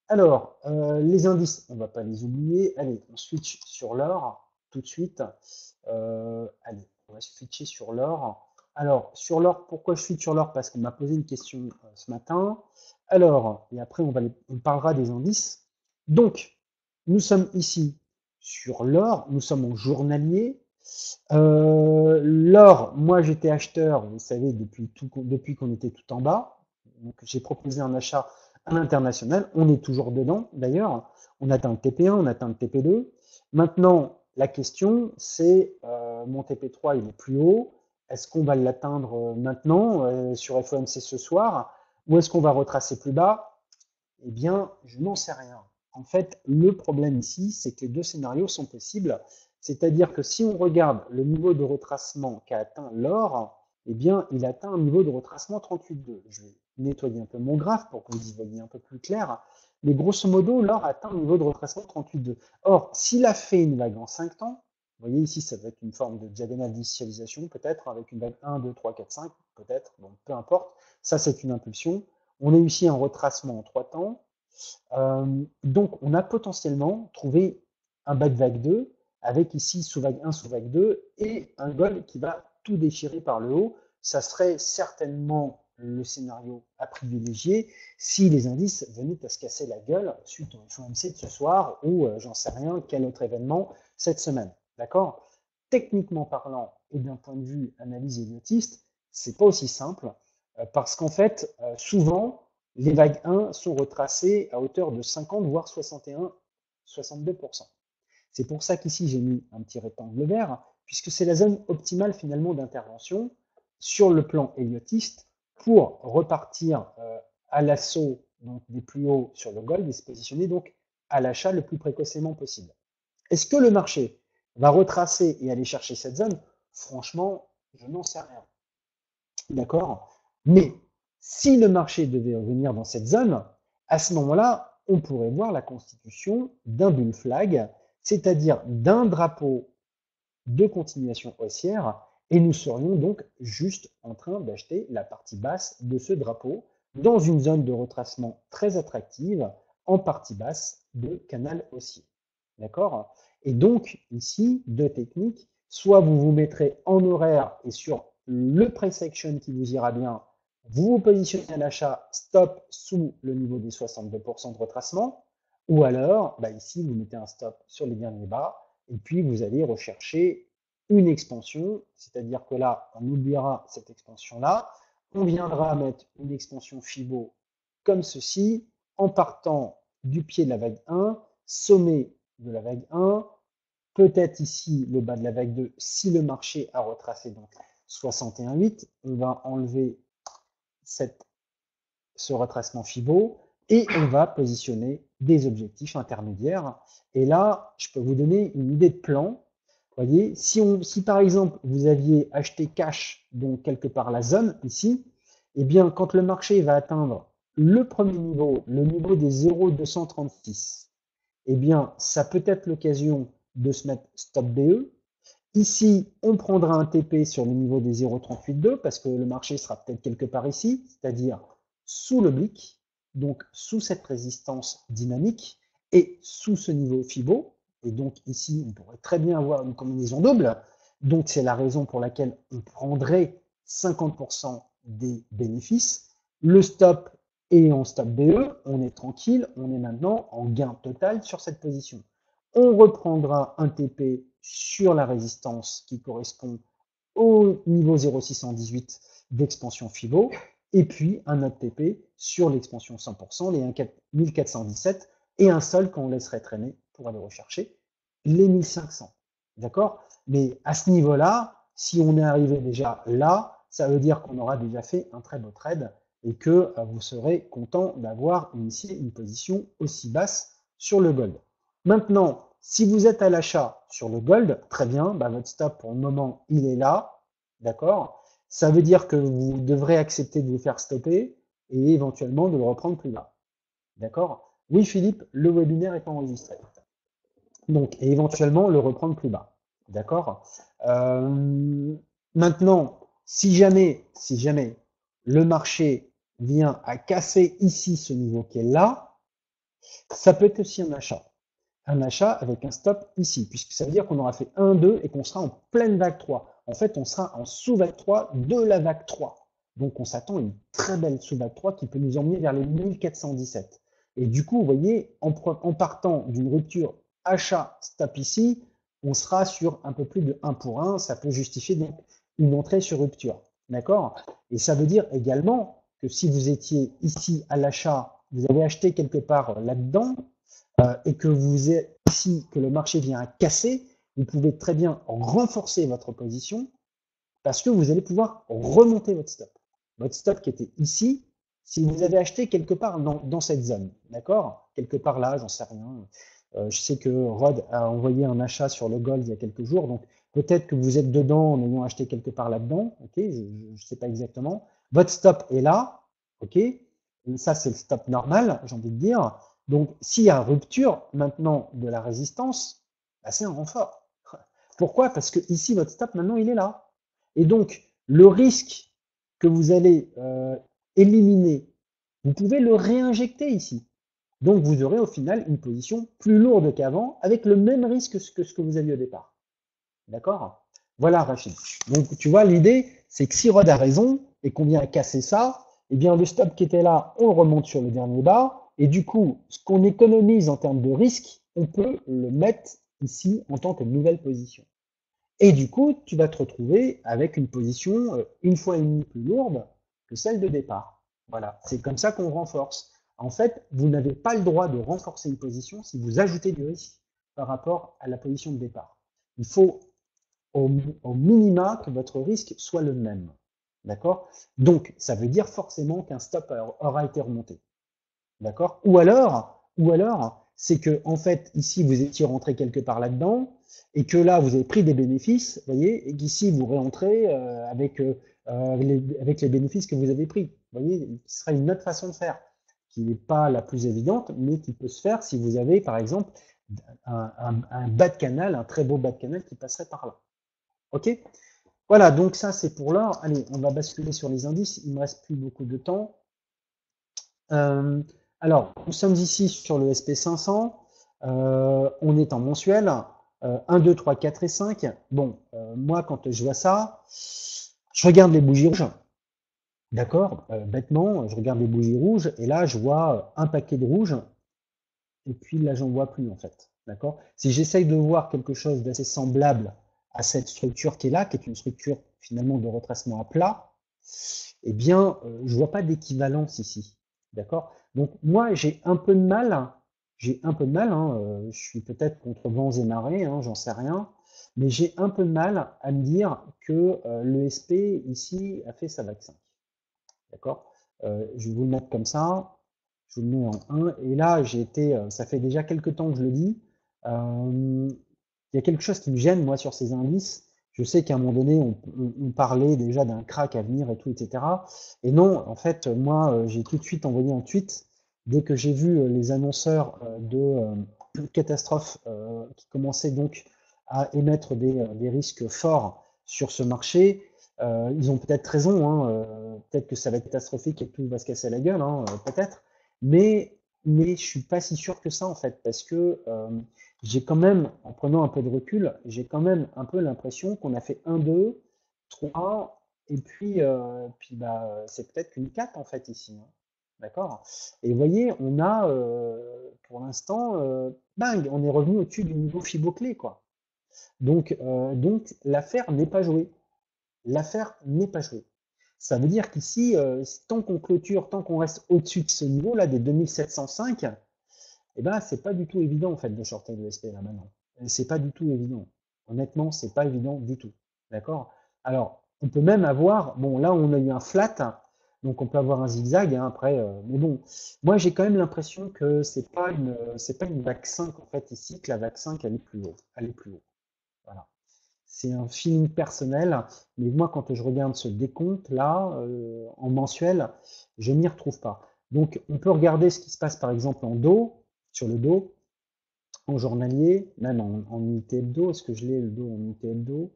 Alors, les indices, on ne va pas les oublier. Allez, on switch sur l'or tout de suite. Allez, on va switcher sur l'or. Alors, sur l'or, pourquoi je switch sur l'or? Parce qu'on m'a posé une question ce matin. Alors, et après, on parlera des indices. Donc, nous sommes ici sur l'or, nous sommes en journalier. L'or, moi j'étais acheteur, vous savez, depuis qu'on était tout en bas. Donc j'ai proposé un achat à l'international. On est toujours dedans d'ailleurs. On atteint le TP1, on atteint le TP2. Maintenant, la question c'est mon TP3 il est plus haut. Est-ce qu'on va l'atteindre maintenant sur FOMC ce soir ou est-ce qu'on va retracer plus bas? Eh bien, je n'en sais rien. En fait, le problème ici, c'est que les deux scénarios sont possibles. C'est-à-dire que si on regarde le niveau de retracement qu'a atteint l'or, eh bien, il atteint un niveau de retracement 38,2. Je vais nettoyer un peu mon graphe pour que vous y voyez un peu plus clair. Mais grosso modo, l'or atteint un niveau de retracement 38,2. Or, s'il a fait une vague en 5 temps, Vous voyez ici, ça va être une forme de diagonale d'initialisation, peut-être, avec une vague 1, 2, 3, 4, 5, peut-être, bon, peu importe. Ça, c'est une impulsion. On a ici un retracement en 3 temps. Donc, on a potentiellement trouvé un bas de vague 2, avec ici sous vague 1, sous vague 2, et un gold qui va tout déchirer par le haut. Ça serait certainement le scénario à privilégier si les indices venaient à se casser la gueule suite au FOMC de ce soir ou j'en sais rien, quel autre événement cette semaine. D'accord? Techniquement parlant et d'un point de vue analyse idiotiste, c'est pas aussi simple parce qu'en fait, souvent, les vagues 1 sont retracées à hauteur de 50 voire 61, 62%. C'est pour ça qu'ici j'ai mis un petit rectangle vert, puisque c'est la zone optimale finalement d'intervention sur le plan héliotiste pour repartir à l'assaut des plus hauts sur le gold et se positionner donc à l'achat le plus précocement possible. Est-ce que le marché va retracer et aller chercher cette zone? Franchement, je n'en sais rien. D'accord? Mais si le marché devait revenir dans cette zone, à ce moment-là, on pourrait voir la constitution d'un bull flag, c'est-à-dire d'un drapeau de continuation haussière, et nous serions donc juste en train d'acheter la partie basse de ce drapeau dans une zone de retracement très attractive en partie basse de canal haussier. D'accord? Et donc, ici, deux techniques. Soit vous vous mettrez en horaire et sur le price action qui vous ira bien, vous vous positionnez à l'achat stop sous le niveau des 62% de retracement, ou alors, ici, vous mettez un stop sur les derniers bas, et puis vous allez rechercher une expansion, c'est-à-dire que là, on oubliera cette expansion-là, on viendra mettre une expansion Fibo comme ceci, en partant du pied de la vague 1, sommet de la vague 1, peut-être ici le bas de la vague 2 si le marché a retracé donc 61,8, on va enlever ce retracement Fibo et on va positionner des objectifs intermédiaires. Et là, je peux vous donner une idée de plan. Voyez, si par exemple vous aviez acheté cash, donc quelque part la zone ici, eh bien quand le marché va atteindre le premier niveau, le niveau des 0,236, eh bien ça peut être l'occasion de se mettre stop BE. Ici, on prendra un TP sur le niveau des 0,382 parce que le marché sera peut-être quelque part ici, c'est-à-dire sous l'oblique, donc sous cette résistance dynamique et sous ce niveau Fibo. Et donc ici, on pourrait très bien avoir une combinaison double. Donc c'est la raison pour laquelle on prendrait 50% des bénéfices. Le stop est en stop BE, on est tranquille, on est maintenant en gain total sur cette position. On reprendra un TP sur la résistance qui correspond au niveau 0,618 d'expansion Fibo, et puis un autre TP sur l'expansion 100%, les 1417, et un seul qu'on laisserait traîner pour aller rechercher les 1500. D'accord? Mais à ce niveau-là, si on est arrivé déjà là, ça veut dire qu'on aura déjà fait un très beau trade et que vous serez content d'avoir initié une position aussi basse sur le gold. Maintenant, si vous êtes à l'achat sur le gold, très bien, votre stop pour le moment, il est là, d'accord? Ça veut dire que vous devrez accepter de vous faire stopper et éventuellement de le reprendre plus bas. D'accord? Oui, Philippe, le webinaire est enregistré. Donc, et éventuellement le reprendre plus bas. D'accord? Maintenant, si jamais le marché vient à casser ici ce niveau qui est là, ça peut être aussi un achat. Un achat avec un stop ici, puisque ça veut dire qu'on aura fait 1, 2 et qu'on sera en pleine vague 3. En fait, on sera en sous-vague 3 de la vague 3. Donc, on s'attend à une très belle sous-vague 3 qui peut nous emmener vers les 1417. Et du coup, vous voyez, en partant d'une rupture achat stop ici, on sera sur un peu plus de 1 pour 1. Ça peut justifier donc une entrée sur rupture. D'accord? Et ça veut dire également que si vous étiez ici à l'achat, vous avez acheté quelque part là-dedans, et que vous êtes ici, que le marché vient à casser, vous pouvez très bien renforcer votre position parce que vous allez pouvoir remonter votre stop. Votre stop qui était ici, si vous avez acheté quelque part dans cette zone, d'accord? Quelque part là, j'en sais rien. Je sais que Rod a envoyé un achat sur le gold il y a quelques jours, donc peut-être que vous êtes dedans en ayant acheté quelque part là-dedans, ok? Je ne sais pas exactement. Votre stop est là, ok? Et ça, c'est le stop normal, j'ai envie de dire. Donc, s'il y a rupture maintenant de la résistance, c'est un renfort. Pourquoi? Parce que ici, votre stop, maintenant, il est là. Et donc, le risque que vous allez éliminer, vous pouvez le réinjecter ici. Donc, vous aurez au final une position plus lourde qu'avant, avec le même risque que ce que vous aviez au départ. D'accord? Voilà, Rachid. Donc, tu vois, l'idée, c'est que si Rod a raison et qu'on vient casser ça, eh bien, le stop qui était là, on le remonte sur le dernier bas. Et du coup, ce qu'on économise en termes de risque, on peut le mettre ici en tant que nouvelle position. Et du coup, tu vas te retrouver avec une position une fois et demie plus lourde que celle de départ. Voilà, c'est comme ça qu'on renforce. En fait, vous n'avez pas le droit de renforcer une position si vous ajoutez du risque par rapport à la position de départ. Il faut au minima que votre risque soit le même. D'accord? Donc, ça veut dire forcément qu'un stop aura été remonté. D'accord? Ou alors, c'est que, en fait, ici, vous étiez rentré quelque part là-dedans, et que là, vous avez pris des bénéfices, voyez, et qu'ici, vous réentrez avec les bénéfices que vous avez pris. Vous voyez, ce serait une autre façon de faire, qui n'est pas la plus évidente, mais qui peut se faire si vous avez, par exemple, un bas de canal, un très beau bas de canal qui passerait par là. OK? Voilà, donc ça, c'est pour l'or. Allez, on va basculer sur les indices. Il ne me reste plus beaucoup de temps. Euh, alors, nous sommes ici sur le SP500. On est en mensuel. 1, 2, 3, 4 et 5. Bon, moi, quand je vois ça, je regarde les bougies rouges. D'accord? Bêtement, je regarde les bougies rouges. Et là, je vois un paquet de rouges. Et puis là, j'en vois plus, en fait. D'accord? Si j'essaye de voir quelque chose d'assez semblable à cette structure qui est là, qui est une structure finalement de retracement à plat, eh bien, je vois pas d'équivalence ici. D'accord? Donc, moi, j'ai un peu de mal, hein, je suis peut-être contre vents et marées, hein, j'en sais rien, mais j'ai un peu de mal à me dire que le SP ici a fait sa vague 5. D'accord? Je vais vous le mettre comme ça. Je vous le mets en 1. Et là, ça fait déjà quelques temps que je le dis. Il y a quelque chose qui me gêne, moi, sur ces indices. Je sais qu'à un moment donné, on parlait déjà d'un crack à venir et tout, etc. Et non, en fait, moi, j'ai tout de suite envoyé un tweet dès que j'ai vu les annonceurs de catastrophes qui commençaient donc à émettre des risques forts sur ce marché. Ils ont peut-être raison, hein, peut-être que ça va être catastrophique et que tout va se casser la gueule, hein, peut-être, mais je suis pas si sûr que ça en fait, parce que j'ai quand même, en prenant un peu de recul, j'ai quand même un peu l'impression qu'on a fait 1, 2, 3, et puis bah, c'est peut-être qu'une 4 en fait ici, hein. D'accord? Et vous voyez, on a pour l'instant, bang, on est revenu au-dessus du niveau Fibo clé, quoi. Donc l'affaire n'est pas jouée. L'affaire n'est pas jouée. Ça veut dire qu'ici, tant qu'on clôture, tant qu'on reste au-dessus de ce niveau-là, des 2705, eh ben, c'est pas du tout évident en fait de shorter le SP là maintenant. C'est pas du tout évident. Honnêtement, c'est pas évident du tout. D'accord? Alors, on peut même avoir, bon, là, on a eu un flat, donc on peut avoir un zigzag hein, après, mais bon, moi j'ai quand même l'impression que c'est pas une vague 5 en fait ici, que la vague 5 elle est plus haut, elle est plus haut. Voilà. C'est un feeling personnel, mais moi, quand je regarde ce décompte-là, en mensuel, je m'y retrouve pas. Donc, on peut regarder ce qui se passe, par exemple, en dos, sur le dos, en journalier, même en unité hebdo. Est-ce que je l'ai, le dos, en unité hebdo?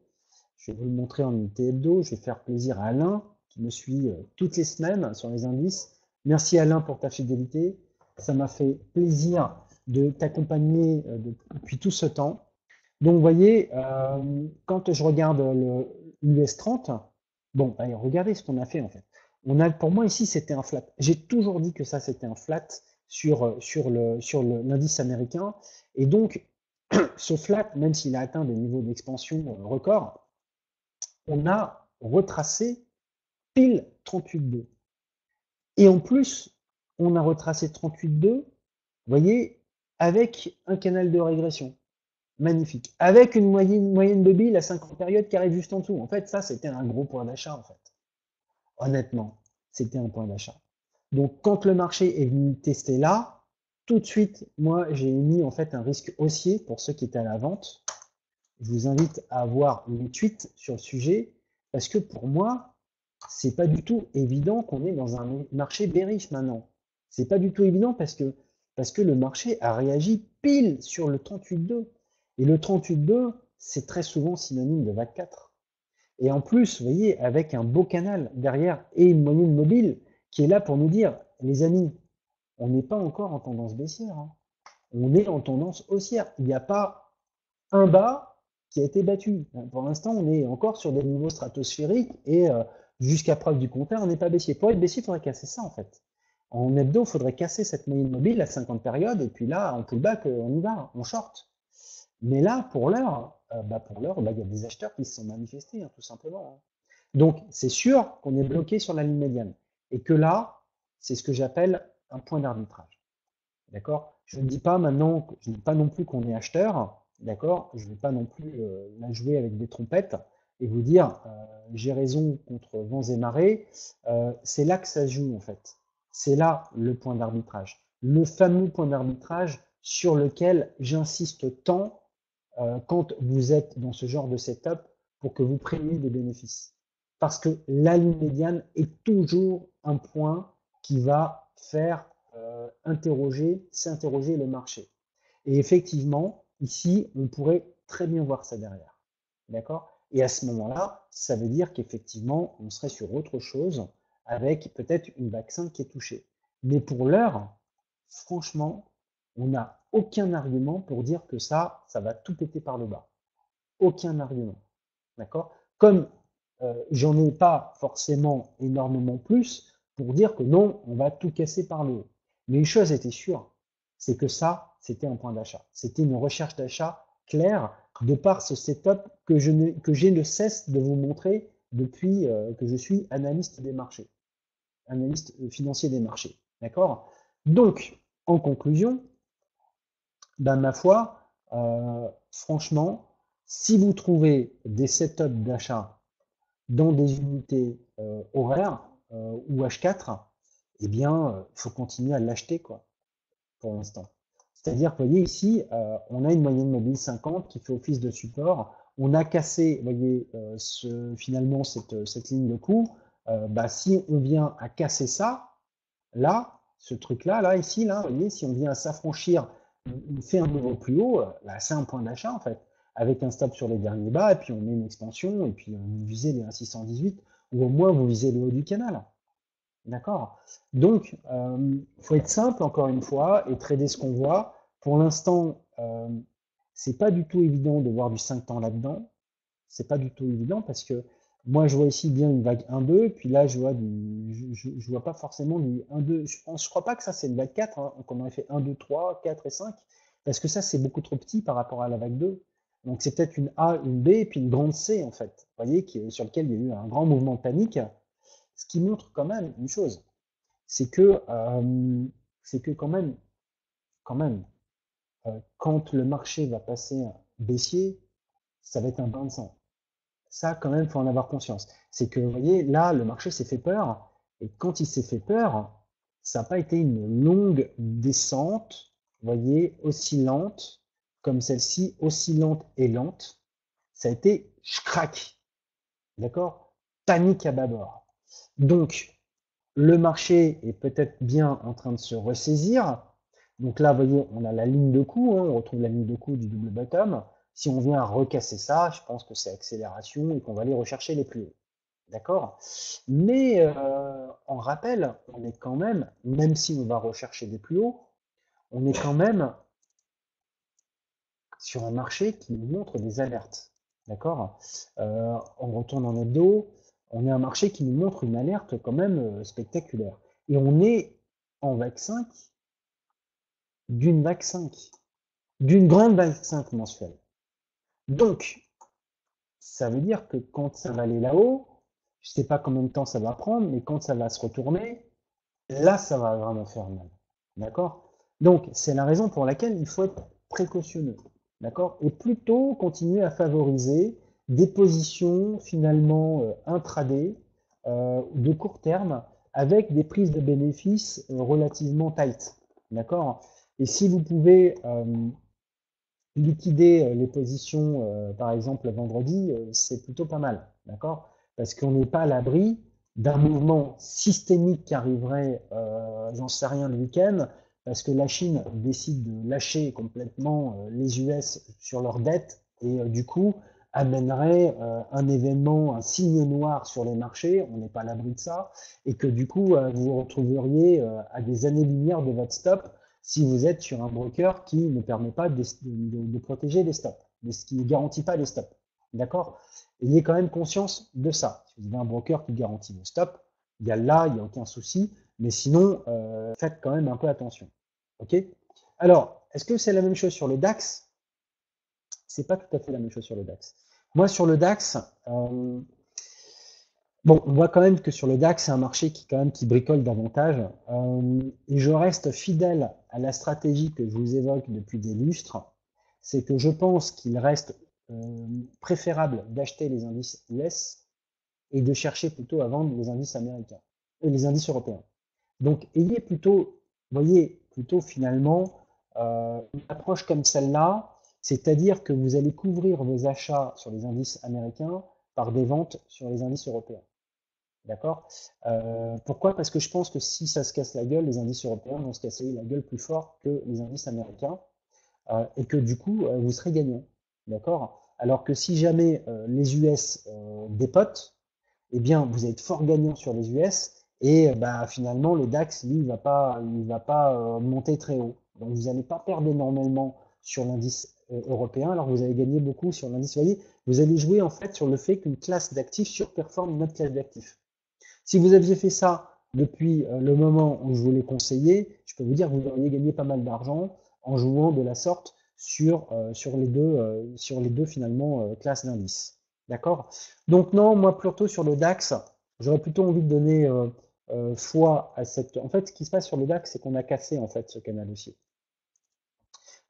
Je vais vous le montrer en unité hebdo. Je vais faire plaisir à Alain, qui me suit toutes les semaines sur les indices. Merci Alain pour ta fidélité. Ça m'a fait plaisir de t'accompagner depuis tout ce temps. Donc, vous voyez, quand je regarde l'US 30, bon, allez, regardez ce qu'on a fait en fait. Pour moi ici, c'était un flat. J'ai toujours dit que ça, c'était un flat sur l'indice américain. Et donc, ce flat, même s'il a atteint des niveaux d'expansion records, on a retracé pile 38,2. Et en plus, on a retracé 38,2, vous voyez, avec un canal de régression. Magnifique. Avec une moyenne de billes à 50 périodes qui arrive juste en dessous. En fait, ça, c'était un gros point d'achat, en fait. Honnêtement, c'était un point d'achat. Donc, quand le marché est venu tester là, tout de suite, moi, j'ai mis en fait un risque haussier pour ceux qui étaient à la vente. Je vous invite à voir les tweets sur le sujet parce que pour moi, c'est pas du tout évident qu'on est dans un marché bearish maintenant. C'est pas du tout évident parce que le marché a réagi pile sur le 38,2. Et le 38,2, c'est très souvent synonyme de vague 4. Et en plus, vous voyez, avec un beau canal derrière et une moyenne mobile qui est là pour nous dire, les amis, on n'est pas encore en tendance baissière, hein. On est en tendance haussière. Il n'y a pas un bas qui a été battu. Pour l'instant, on est encore sur des niveaux stratosphériques et jusqu'à preuve du contraire, on n'est pas baissier. Pour être baissier, il faudrait casser ça en fait. En hebdo, il faudrait casser cette moyenne mobile à 50 périodes et puis là, en pullback, on y va, on short. Mais là, pour l'heure, il y a des acheteurs qui se sont manifestés, hein, tout simplement, hein. Donc, c'est sûr qu'on est bloqué sur la ligne médiane et que là, c'est ce que j'appelle un point d'arbitrage. D'accord? Je ne dis pas maintenant, je ne dis pas non plus qu'on est acheteur, d'accord? Je ne vais pas non plus la jouer avec des trompettes et vous dire j'ai raison contre vents et marées. C'est là que ça se joue en fait. C'est là le point d'arbitrage. Le fameux point d'arbitrage sur lequel j'insiste tant quand vous êtes dans ce genre de setup pour que vous preniez des bénéfices. Parce que la ligne médiane est toujours un point qui va faire s'interroger le marché. Et effectivement, ici, on pourrait très bien voir ça derrière. D'accord? Et à ce moment-là, ça veut dire qu'effectivement, on serait sur autre chose avec peut-être une vague 5 qui est touchée. Mais pour l'heure, franchement, on n'a aucun argument pour dire que ça va tout péter par le bas. Aucun argument. D'accord? Comme j'en ai pas forcément énormément plus pour dire que non, on va tout casser par le haut. Mais une chose était sûre, c'est que ça, c'était un point d'achat. C'était une recherche d'achat claire de par ce setup que j'ai ne cesse de vous montrer depuis que je suis analyste des marchés, analyste financier des marchés. D'accord? Donc, en conclusion, ma foi, franchement, si vous trouvez des setups d'achat dans des unités horaires ou H4, eh bien, il faut continuer à l'acheter, quoi, pour l'instant. C'est-à-dire que, vous voyez, ici, on a une moyenne mobile 50 qui fait office de support. On a cassé, vous voyez, finalement, cette ligne de coup. Si on vient à casser ça, là, ce truc-là, là, ici, là, vous voyez, si on vient à s'affranchir, on fait un niveau plus haut, là, c'est un point d'achat, en fait, avec un stop sur les derniers bas, et puis on met une expansion, et puis on visait les 1,618, ou au moins vous visez le haut du canal. D'accord? Donc, faut être simple, encore une fois, et trader ce qu'on voit. Pour l'instant, c'est pas du tout évident de voir du 5 temps là-dedans. C'est pas du tout évident parce que moi, je vois ici bien une vague 1-2, puis là, je vois je vois pas forcément du 1-2. Je crois pas que ça, c'est une vague 4, hein, qu'on aurait fait 1, 2, 3, 4 et 5, parce que ça, c'est beaucoup trop petit par rapport à la vague 2. Donc, c'est peut-être une A, une B, et puis une grande C, en fait. Vous voyez, sur lequel il y a eu un grand mouvement de panique, ce qui montre quand même une chose, c'est que quand même, quand le marché va passer baissier, ça va être un bain de sang. Ça, quand même, faut en avoir conscience. C'est que, vous voyez, là, le marché s'est fait peur, et quand il s'est fait peur, ça n'a pas été une longue descente, vous voyez, oscillante, comme celle-ci, oscillante et lente. Ça a été crac, d'accord? Panique à bâbord. Donc, le marché est peut-être bien en train de se ressaisir. Donc là, vous voyez, on a la ligne de coup, hein, on retrouve la ligne de coup du double bottom. Si on vient recasser ça, je pense que c'est accélération et qu'on va aller rechercher les plus hauts. D'accord? Mais en rappel, on est quand même si on va rechercher des plus hauts, on est quand même sur un marché qui nous montre des alertes. D'accord? On retourne en hebdo, on est un marché qui nous montre une alerte quand même spectaculaire. Et on est en vague 5 d'une vague 5, d'une grande vague 5 mensuelle. Donc, ça veut dire que quand ça va aller là-haut, je ne sais pas combien de temps ça va prendre, mais quand ça va se retourner, là, ça va vraiment faire mal. D'accord? Donc, c'est la raison pour laquelle il faut être précautionneux. D'accord? Et plutôt continuer à favoriser des positions finalement intraday, de court terme, avec des prises de bénéfices relativement tight. D'accord? Et si vous pouvez liquider les positions, par exemple, vendredi, c'est plutôt pas mal. D'accord? Parce qu'on n'est pas à l'abri d'un mouvement systémique qui arriverait, j'en sais rien, le week-end, parce que la Chine décide de lâcher complètement les US sur leurs dettes et du coup amènerait un événement, un signe noir sur les marchés, on n'est pas à l'abri de ça, et que du coup vous vous retrouveriez à des années-lumière de votre stop si vous êtes sur un broker qui ne permet pas de protéger les stops, qui ne garantit pas les stops. D'accord? Ayez quand même conscience de ça. Si vous avez un broker qui garantit vos stops, il y a là, il n'y a aucun souci, mais sinon, faites quand même un peu attention. Ok? Alors, est-ce que c'est la même chose sur le DAX? C'est pas tout à fait la même chose sur le DAX. Moi, sur le DAX, bon, on voit quand même que sur le DAX, c'est un marché qui quand même qui bricole davantage. Et je reste fidèle à la stratégie que je vous évoque depuis des lustres. C'est que je pense qu'il reste préférable d'acheter les indices US et de chercher plutôt à vendre les indices américains et les indices européens. Donc, ayez plutôt, voyez, plutôt finalement une approche comme celle-là, c'est-à-dire que vous allez couvrir vos achats sur les indices américains par des ventes sur les indices européens. D'accord? Pourquoi? Parce que je pense que si ça se casse la gueule, les indices européens vont se casser la gueule plus fort que les indices américains et que du coup, vous serez gagnant. D'accord? Alors que si jamais les US dépotent, eh bien, vous êtes fort gagnant sur les US et bah, finalement, le DAX, lui, il va pas monter très haut. Donc, vous n'allez pas perdre énormément sur l'indice européen, alors que vous allez gagner beaucoup sur l'indice. Vous voyez, vous allez jouer en fait sur le fait qu'une classe d'actifs surperforme une autre classe d'actifs. Si vous aviez fait ça depuis le moment où je vous l'ai conseillé, je peux vous dire que vous auriez gagné pas mal d'argent en jouant de la sorte sur les deux finalement classes d'indices. D'accord? Donc non, moi plutôt sur le DAX, j'aurais plutôt envie de donner foi à cette. En fait, ce qui se passe sur le DAX, c'est qu'on a cassé en fait ce canal haussier.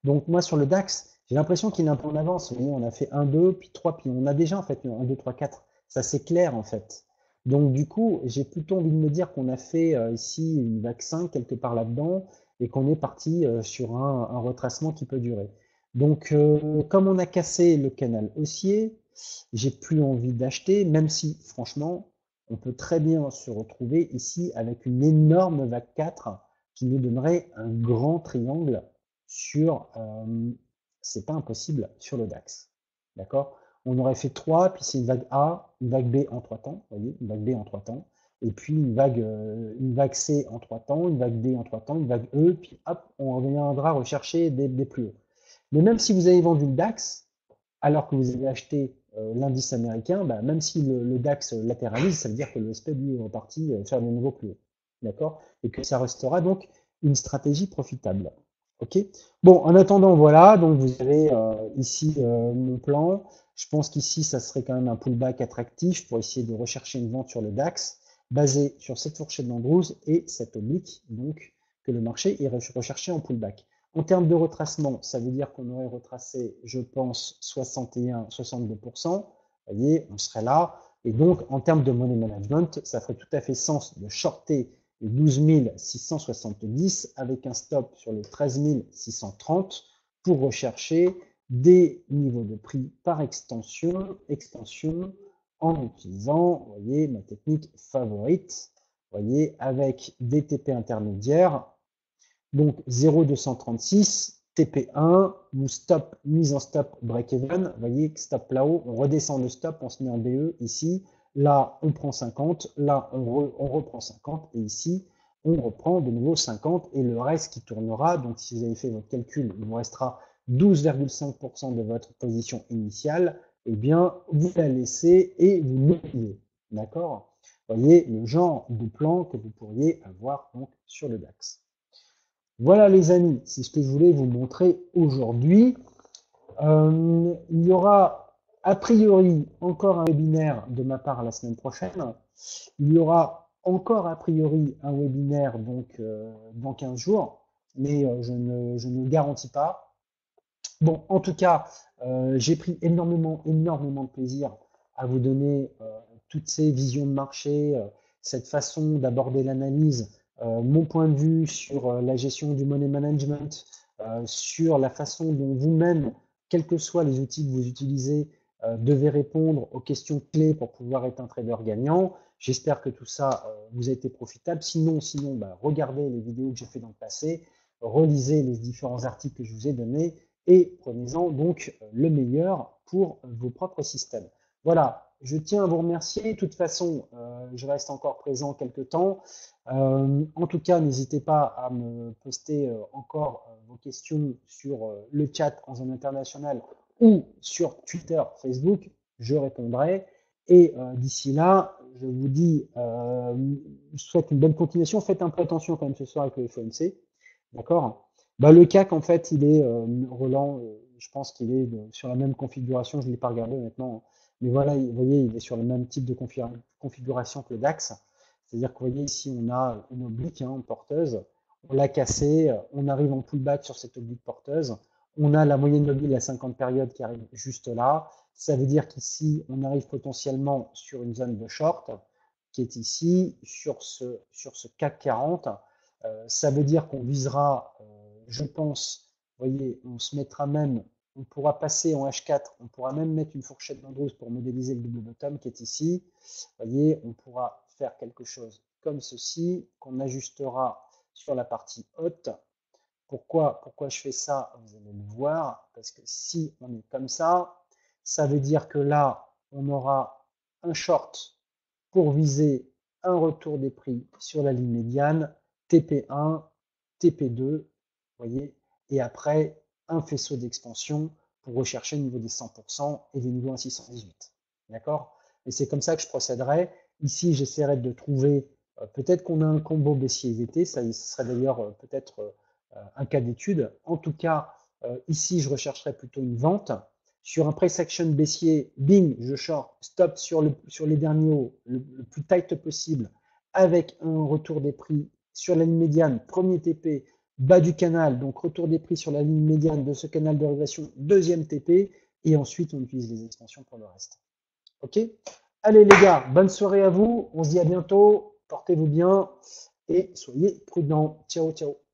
Donc moi sur le DAX, j'ai l'impression qu'il est un peu en avance. Vous voyez, on a fait 1, 2, puis 3, puis on a déjà en fait 1, 2, 3, 4. Ça c'est clair en fait. Donc du coup, j'ai plutôt envie de me dire qu'on a fait ici une vague 5 quelque part là-dedans et qu'on est parti sur un retracement qui peut durer. Donc comme on a cassé le canal haussier, j'ai plus envie d'acheter, même si franchement, on peut très bien se retrouver ici avec une énorme vague 4 qui nous donnerait un grand triangle sur, c'est pas impossible, sur le DAX. D'accord? On aurait fait 3, puis c'est une vague A, une vague B en 3 temps, vous voyez, une vague B en 3 temps, et puis une vague C en 3 temps, une vague D en 3 temps, une vague E, puis hop, on reviendra rechercher des plus hauts. Mais même si vous avez vendu le DAX, alors que vous avez acheté l'indice américain, bah, même si le DAX latéralise, ça veut dire que le SPED lui est reparti faire des niveaux plus hauts. D'accord? Et que ça restera donc une stratégie profitable. Ok. Bon, en attendant, voilà, donc vous avez ici mon plan. Je pense qu'ici, ça serait quand même un pullback attractif pour essayer de rechercher une vente sur le DAX, basé sur cette fourchette d'Andrews et cette oblique, donc que le marché irait rechercher en pullback. En termes de retracement, ça veut dire qu'on aurait retracé, je pense, 61-62%. Vous voyez, on serait là. Et donc, en termes de money management, ça ferait tout à fait sens de shorter les 12 670 avec un stop sur les 13 630 pour rechercher des niveaux de prix par extension en utilisant, vous voyez, ma technique favorite, vous voyez, avec des TP intermédiaires. Donc 0,236, TP1, ou stop, mise en stop break-even. Vous voyez, stop là-haut, on redescend le stop, on se met en BE ici. Là, on prend 50, là, on reprend 50, et ici, on reprend de nouveau 50, et le reste qui tournera, donc si vous avez fait votre calcul, il vous restera 12,5% de votre position initiale, eh bien, vous la laissez et vous l'oubliez. D'accord? Vous voyez le genre de plan que vous pourriez avoir donc sur le DAX. Voilà les amis, c'est ce que je voulais vous montrer aujourd'hui. Il y aura a priori encore un webinaire de ma part la semaine prochaine. Il y aura encore a priori un webinaire donc dans 15 jours, mais je ne garantis pas. Bon, en tout cas, j'ai pris énormément de plaisir à vous donner toutes ces visions de marché, cette façon d'aborder l'analyse, mon point de vue sur la gestion du money management, sur la façon dont vous-même, quels que soient les outils que vous utilisez, devez répondre aux questions clés pour pouvoir être un trader gagnant. J'espère que tout ça vous a été profitable. Sinon, bah, regardez les vidéos que j'ai fait dans le passé, relisez les différents articles que je vous ai donnés et prenez-en donc le meilleur pour vos propres systèmes. Voilà, je tiens à vous remercier. De toute façon, je reste encore présent quelques temps. En tout cas, n'hésitez pas à me poster encore vos questions sur le chat en zone internationale ou sur Twitter, Facebook. Je répondrai. Et d'ici là, je vous dis, je souhaite une bonne continuation. Faites un peu attention quand même ce soir avec le FOMC. D'accord? Bah, le CAC, en fait, il est, Roland, je pense qu'il est sur la même configuration. Je ne l'ai pas regardé maintenant. Mais voilà, vous voyez, il est sur le même type de configuration que le DAX. C'est-à-dire que vous voyez ici, on a une oblique porteuse. On l'a cassée. On arrive en pullback sur cette oblique porteuse. On a la moyenne mobile à 50 périodes qui arrive juste là. Ça veut dire qu'ici, on arrive potentiellement sur une zone de short qui est ici, sur ce CAC 40. Ça veut dire qu'on visera, je pense, vous voyez, on se mettra même, on pourra passer en H4, on pourra même mettre une fourchette d'Andrews pour modéliser le double bottom qui est ici. Vous voyez, on pourra faire quelque chose comme ceci, qu'on ajustera sur la partie haute. Pourquoi je fais ça? Vous allez le voir, parce que si on est comme ça veut dire que là, on aura un short pour viser un retour des prix sur la ligne médiane, TP1, TP2, voyez, et après un faisceau d'expansion pour rechercher le niveau des 100% et des niveaux à 618. D'accord? Et c'est comme ça que je procéderai. Ici, j'essaierai de trouver, peut-être qu'on a un combo baissier-VT, ça serait d'ailleurs peut-être un cas d'étude. En tout cas, ici, je rechercherai plutôt une vente. Sur un price action baissier, bing, je short, stop sur les derniers hauts, le plus tight possible, avec un retour des prix sur la ligne médiane, premier TP, bas du canal, donc retour des prix sur la ligne médiane de ce canal de régression, deuxième TP, et ensuite on utilise les extensions pour le reste. Ok? Allez les gars, bonne soirée à vous, on se dit à bientôt, portez-vous bien et soyez prudents. Ciao, ciao.